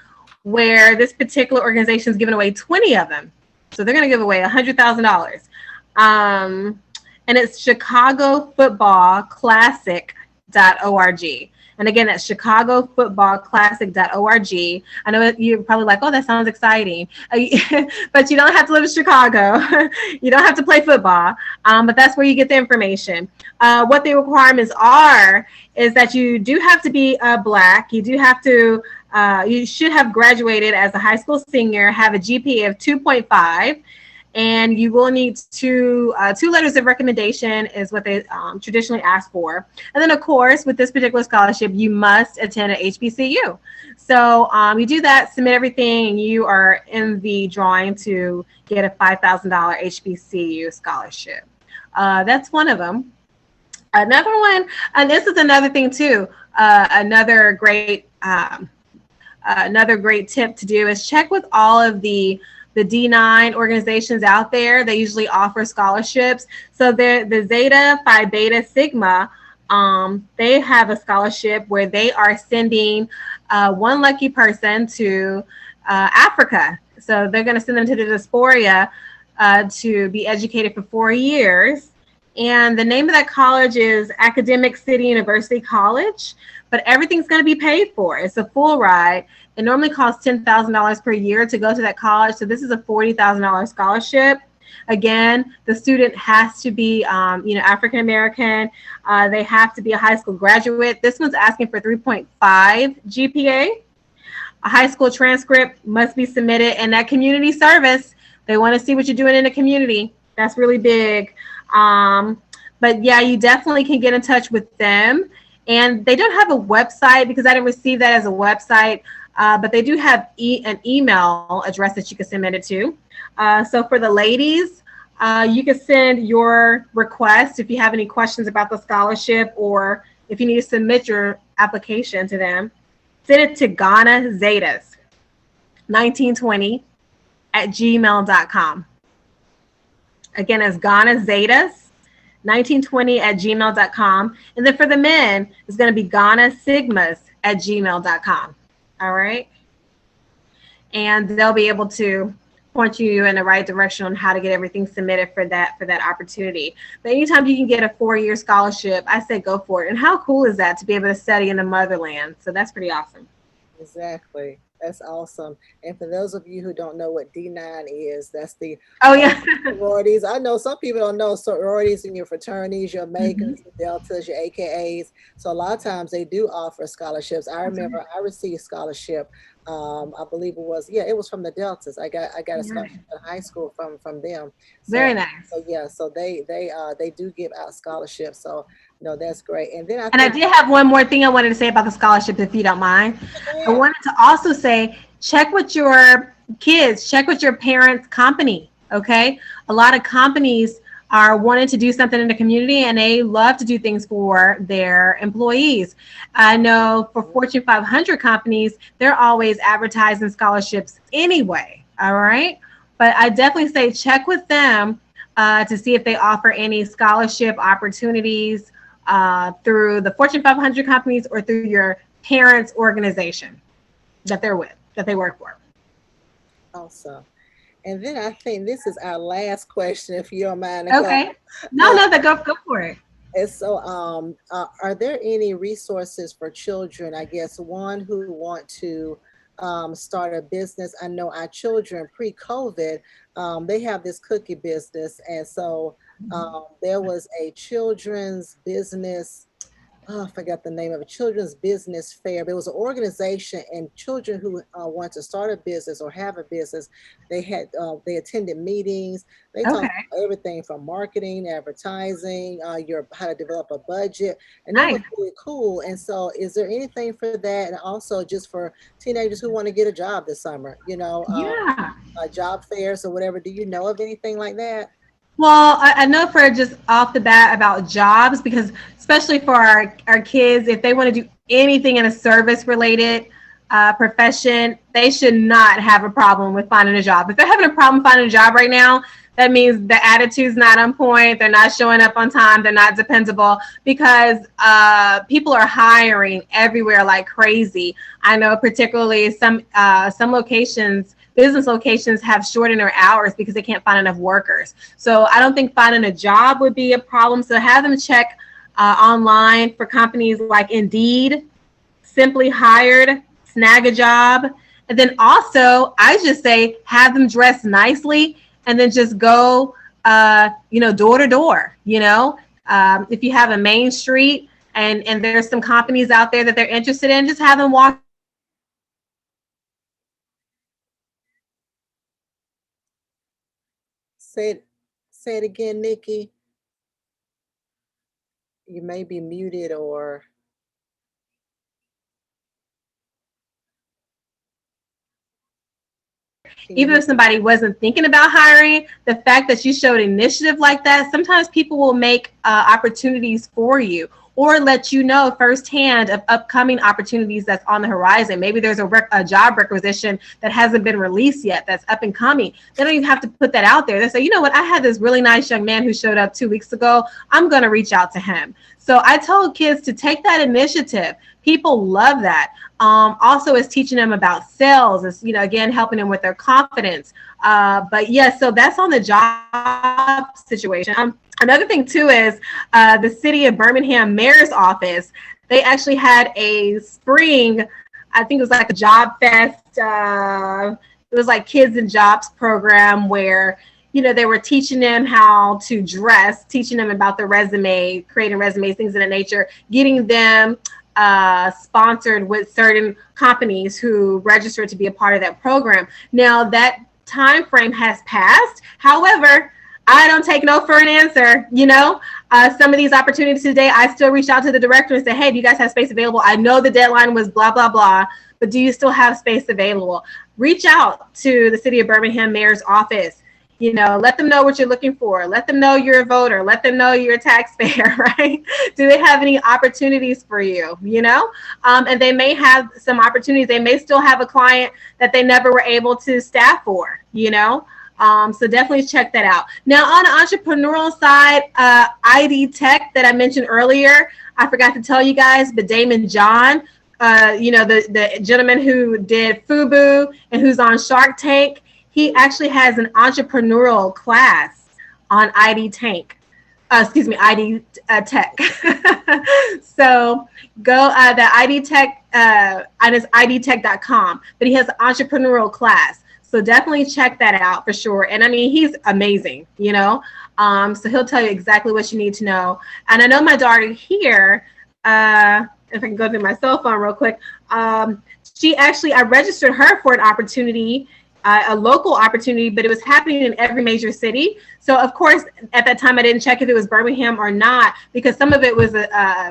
where this particular organization is giving away 20 of them. So they're going to give away $100,000. And it's Chicago Football Classic.org. And again, that's ChicagoFootballClassic.org. I know you're probably like, oh, that sounds exciting. But you don't have to live in Chicago. You don't have to play football. But that's where you get the information. What the requirements are is that you do have to be Black. You do have to, you should have graduated as a high school senior, have a GPA of 2.5. And you will need two letters of recommendation is what they traditionally ask for. And then, of course, with this particular scholarship, you must attend an HBCU. So you do that, submit everything, and you are in the drawing to get a $5,000 HBCU scholarship. That's one of them. Another one, and this is another thing too, another great tip to do is check with all of the D9 organizations out there. They usually offer scholarships. So the Zeta Phi Beta Sigma, they have a scholarship where they are sending one lucky person to Africa. So they're going to send them to the diaspora to be educated for 4 years. And the name of that college is Academic City University College, but everything's going to be paid for. It's a full ride. It normally costs $10,000 per year to go to that college. So this is a $40,000 scholarship. Again, the student has to be, African American. They have to be a high school graduate. This one's asking for 3.5 GPA. A high school transcript must be submitted, and that community service. They want to see what you're doing in the community. That's really big. But yeah, you definitely can get in touch with them. And they don't have a website because I didn't receive that as a website. But they do have an email address that you can submit it to. So for the ladies, you can send your request if you have any questions about the scholarship or if you need to submit your application to them. Send it to Ghana Zetas 1920 at gmail.com. Again, it's Ghana Zetas 1920 at gmail.com. And then for the men, it's going to be Ghana Sigmas at gmail.com. All right. And they'll be able to point you in the right direction on how to get everything submitted for that opportunity. But anytime you can get a 4-year scholarship, I say go for it. And how cool is that to be able to study in the motherland? So that's pretty awesome. Exactly. That's awesome. And for those of you who don't know what D9 is, that's the sororities. I know some people don't know sororities in your fraternities, your Megas, your Deltas, your AKAs. So a lot of times they do offer scholarships. I remember I received a scholarship. I believe it was from the Deltas. I got a scholarship in high school from them. So, very nice. So yeah, so they do give out scholarships. So no, that's great. And then I did have one more thing I wanted to say about the scholarship, if you don't mind. I wanted to also say, check with your kids, check with your parents' company. Okay, a lot of companies are wanting to do something in the community and they love to do things for their employees. I know for Fortune 500 companies, they're always advertising scholarships anyway. All right. But I definitely say check with them to see if they offer any scholarship opportunities through the Fortune 500 companies or through your parents' organization that they're with, that they work for. Awesome. And then I think this is our last question, if you don't mind, Nicole. Okay. No, go for it. And so, are there any resources for children? I guess one who want to start a business. I know our children pre-COVID, they have this cookie business, and so there was a children's business. Oh, I forgot the name of it, Children's Business Fair. There was an organization, and children who want to start a business or have a business, they attended meetings. They talked Okay. about everything from marketing, advertising, how to develop a budget, and that was Nice. really cool. And so, is there anything for that, and also just for teenagers who want to get a job this summer? Yeah. Job fairs or whatever. Do you know of anything like that? Well, I know for just off the bat about jobs, because especially for our kids, if they want to do anything in a service related profession, they should not have a problem with finding a job. If they're having a problem finding a job right now, that means the attitude's not on point. They're not showing up on time. They're not dependable, because people are hiring everywhere like crazy. I know particularly some locations, business locations, have shortened their hours because they can't find enough workers. So I don't think finding a job would be a problem. So have them check online for companies like Indeed, Simply Hired, Snag a Job. And then also, I just say have them dress nicely and then just go, door to door. If you have a main street and there's some companies out there that they're interested in, just have them walk. Say it again, Nikki. You may be muted or. Even if somebody wasn't thinking about hiring, the fact that you showed initiative like that, sometimes people will make opportunities for you or let you know firsthand of upcoming opportunities that's on the horizon. Maybe there's a job requisition that hasn't been released yet that's up and coming. They don't even have to put that out there. They say, you know what, I had this really nice young man who showed up 2 weeks ago. I'm going to reach out to him. So I told kids to take that initiative. People love that. Also, it's teaching them about sales. It's, again, helping them with their confidence. But yes, so that's on the job situation. Another thing too is the city of Birmingham mayor's office. They actually had a spring, I think it was like a job fest. It was like kids and jobs program where, they were teaching them how to dress, teaching them about the resume, creating resumes, things of that nature, getting them sponsored with certain companies who registered to be a part of that program. Now that time frame has passed. However, I don't take no for an answer. Some of these opportunities today, I still reach out to the director and say, hey, do you guys have space available? I know the deadline was blah, blah, blah, but do you still have space available? Reach out to the city of Birmingham mayor's office. Let them know what you're looking for. Let them know you're a voter. Let them know you're a taxpayer, right? Do they have any opportunities for you, And they may have some opportunities. They may still have a client that they never were able to staff for, So definitely check that out. Now, on the entrepreneurial side, ID Tech that I mentioned earlier, I forgot to tell you guys, but Damon John, the gentleman who did FUBU and who's on Shark Tank, he actually has an entrepreneurial class on ID Tech. So go the ID Tech, and it's idtech.com, but he has an entrepreneurial class. So definitely check that out for sure. And I mean, he's amazing, so he'll tell you exactly what you need to know. And I know my daughter here, if I can go through my cell phone real quick, I registered her for an opportunity, a local opportunity, but it was happening in every major city. So of course, at that time, I didn't check if it was Birmingham or not, because some of it was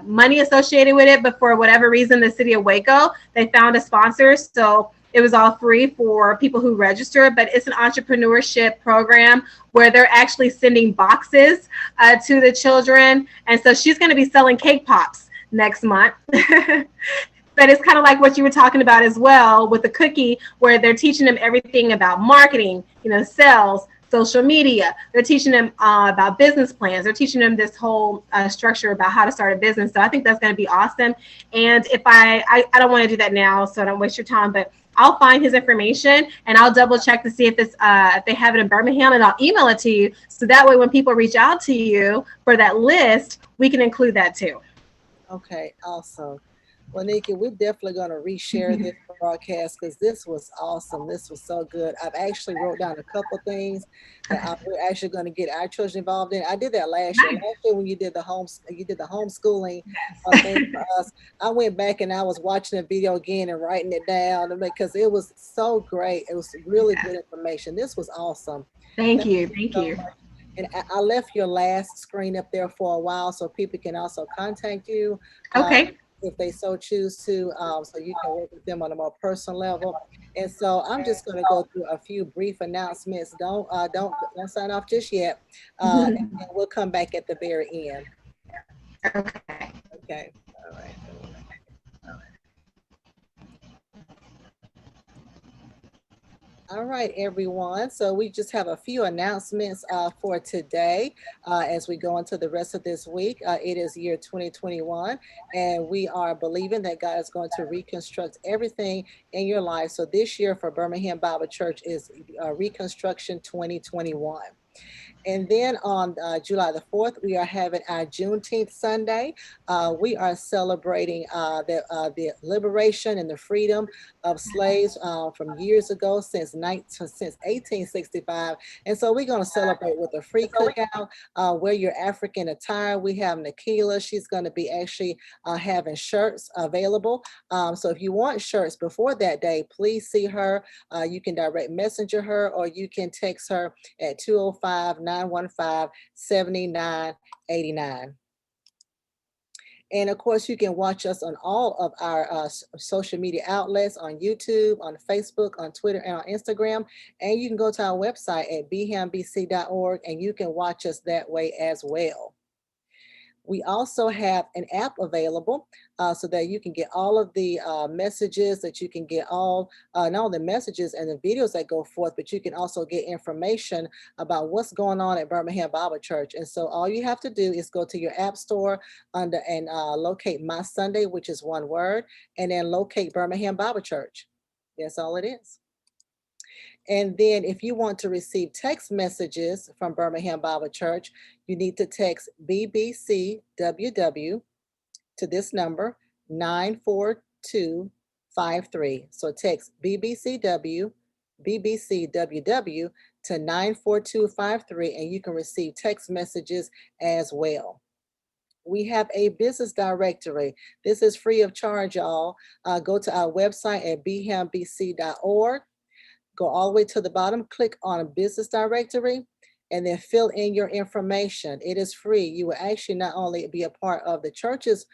money associated with it. But for whatever reason, the city of Waco, they found a sponsor. So it was all free for people who register, but it's an entrepreneurship program where they're actually sending boxes to the children. And so she's going to be selling cake pops next month. but it's kind of like what you were talking about as well with the cookie, where they're teaching them everything about marketing, sales, social media. They're teaching them about business plans. They're teaching them this whole structure about how to start a business. So I think that's going to be awesome. And if I don't want to do that now, so I don't waste your time, but I'll find his information and I'll double check to see if they have it in Birmingham, and I'll email it to you. So that way, when people reach out to you for that list, we can include that too. Okay, awesome. Well, Nikki, we're definitely going to reshare this broadcast because this was awesome. This was so good. I've actually wrote down a couple things that we're actually going to get our children involved in. I did that last year. Nice. Last year when you did the homeschooling thing for us, I went back and I was watching the video again and writing it down because it was so great. It was really good information. This was awesome. Thank Thank you. you Thank so you. much. And I left your last screen up there for a while so people can also contact you. Okay. If they so choose to, so you can work with them on a more personal level. And so I'm just going to go through a few brief announcements. Don't sign off just yet, and we'll come back at the very end. Okay. Okay. All right. All right, everyone. So we just have a few announcements for today as we go into the rest of this week. It is year 2021, and we are believing that God is going to reconstruct everything in your life. So this year for Birmingham Bible Church is Reconstruction 2021. And then on July the 4th, we are having our Juneteenth Sunday. We are celebrating the liberation and the freedom of slaves from years ago, since 1865. And so we're going to celebrate with a free cookout. Wear your African attire. We have Nicole. She's going to be actually having shirts available. So if you want shirts before that day, please see her. You can direct messenger her, or you can text her at 205-915-7989. And of course, you can watch us on all of our social media outlets, on YouTube, on Facebook, on Twitter, and on Instagram. And you can go to our website at bhambc.org and you can watch us that way as well. We also have an app available so that you can get all of the messages, that you can get not only the messages and the videos that go forth, but you can also get information about what's going on at Birmingham Bible Church. And so all you have to do is go to your app store and locate My Sunday, which is one word, and then locate Birmingham Bible Church. That's all it is. And then if you want to receive text messages from Birmingham Bible Church, you need to text BBCWW to this number, 94253. So text BBCWW to 94253, and you can receive text messages as well. We have a business directory. This is free of charge, y'all. Go to our website at bhambc.org. Go all the way to the bottom, click on a business directory, and then fill in your information. It is free. You will actually not only be a part of the church's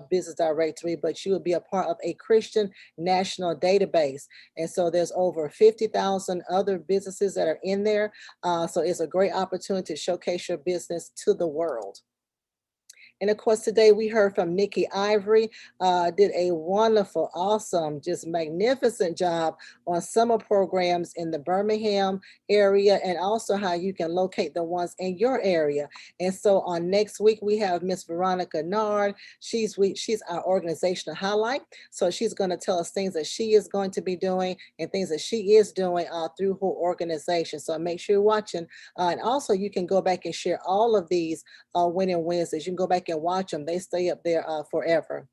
business directory, but you will be a part of a Christian national database. And so there's over 50,000 other businesses that are in there. So it's a great opportunity to showcase your business to the world. And of course, today we heard from Nikki Ivory, did a wonderful, awesome, just magnificent job on summer programs in the Birmingham area, and also how you can locate the ones in your area. And so on next week, we have Miss Veronica Nard. She's our organizational highlight. So she's going to tell us things that she is going to be doing and things that she is doing through her organization. So make sure you're watching. And also you can go back and share all of these Winning Wednesdays. You can go back and watch them. They stay up there forever.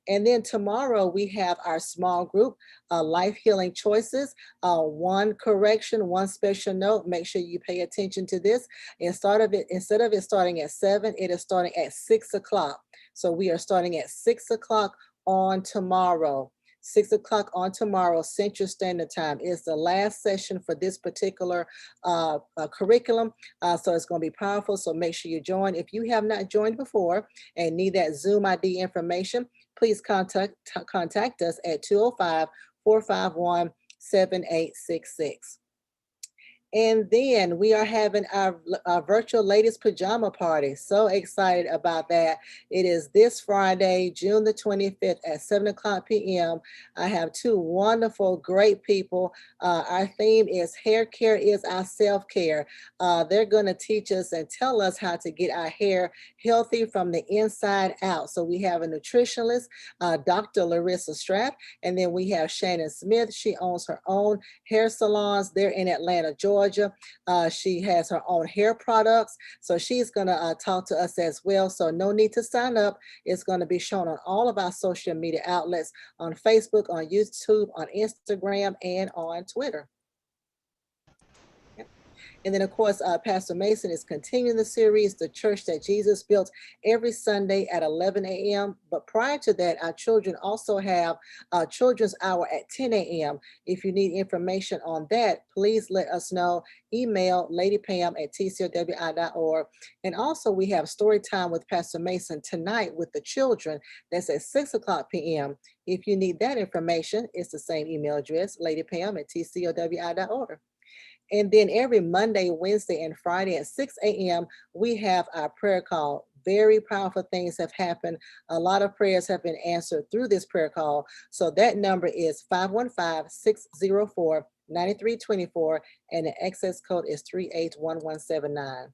And then tomorrow we have our small group, Life Healing Choices. One correction, one special note. Make sure you pay attention to this. Instead of it starting at 7, it is starting at 6 o'clock. So we are starting at 6 o'clock on tomorrow. 6 o'clock on tomorrow, Central Standard Time, is the last session for this particular curriculum. So it's going to be powerful. So make sure you join. If you have not joined before and need that Zoom ID information, please contact us at 205-451-7866. And then we are having our virtual ladies pajama party. So excited about that. It is this Friday, June the 25th at 7 o'clock p.m. I have two wonderful, great people. Our theme is hair care is our self-care. They're going to teach us and tell us how to get our hair healthy from the inside out. So we have a nutritionist, Dr. Larissa Strapp, and then we have Shannon Smith. She owns her own hair salons. They're in Atlanta, Georgia. She has her own hair products. So she's going to talk to us as well. So no need to sign up. It's going to be shown on all of our social media outlets, on Facebook, on YouTube, on Instagram, and on Twitter. And then, of course, Pastor Mason is continuing the series, The Church That Jesus Built, every Sunday at 11 a.m. But prior to that, our children also have Children's Hour at 10 a.m. If you need information on that, please let us know. Email ladypam@tcowi.org. And also, we have story time with Pastor Mason tonight with the children. That's at 6 o'clock p.m. If you need that information, it's the same email address, ladypam@tcowi.org. And then every Monday, Wednesday, and Friday at 6 a.m., we have our prayer call. Very powerful things have happened. A lot of prayers have been answered through this prayer call. So that number is 515-604-9324, and the access code is 381179.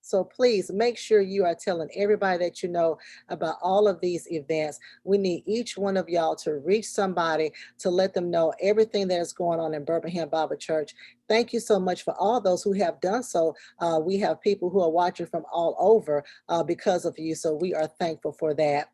So please make sure you are telling everybody that you know about all of these events. We need each one of y'all to reach somebody to let them know everything that is going on in Birmingham Bible Church. Thank you so much for all those who have done so. We have people who are watching from all over because of you. So we are thankful for that.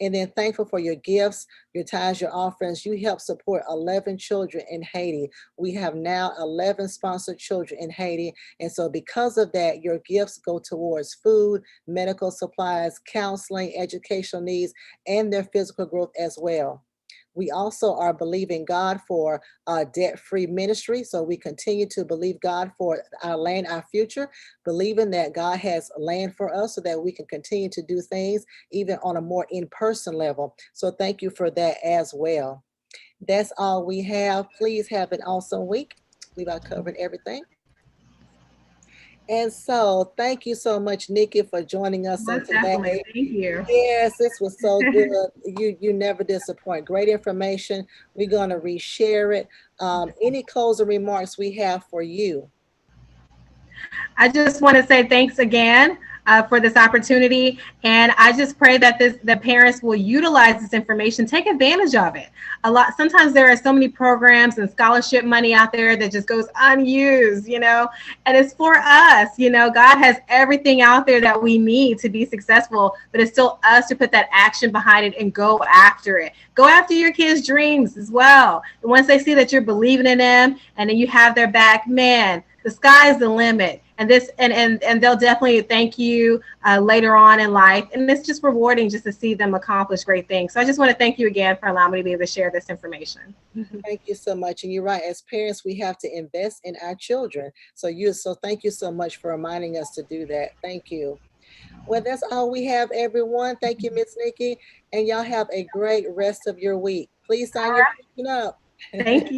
And then thankful for your gifts, your tithes, your offerings. You help support 11 children in Haiti. We have now 11 sponsored children in Haiti. And so because of that, your gifts go towards food, medical supplies, counseling, educational needs, and their physical growth as well. We also are believing God for debt-free ministry. So we continue to believe God for our land, our future, believing that God has land for us so that we can continue to do things even on a more in-person level. So thank you for that as well. That's all we have. Please have an awesome week. We've covered everything. And so thank you so much, Nikki, for joining us on Most definitely. today. Thank you. Yes, this was so good. You never disappoint. Great information. We're going to reshare it. Any closing remarks we have for you? I just want to say thanks again for this opportunity, and I just pray that the parents will utilize this information, take advantage of it. A lot. Sometimes there are so many programs and scholarship money out there that just goes unused, and it's for us. God has everything out there that we need to be successful, but it's still us to put that action behind it and go after it. Go after your kids' dreams as well. And once they see that you're believing in them and then you have their back, man, the sky's the limit. And they'll definitely thank you later on in life. And it's just rewarding just to see them accomplish great things. So I just want to thank you again for allowing me to be able to share this information. Thank you so much. And you're right. As parents, we have to invest in our children. So thank you so much for reminding us to do that. Thank you. Well, that's all we have, everyone. Thank you, Miss Nikki. And y'all have a great rest of your week. Please sign your children up. Thank you.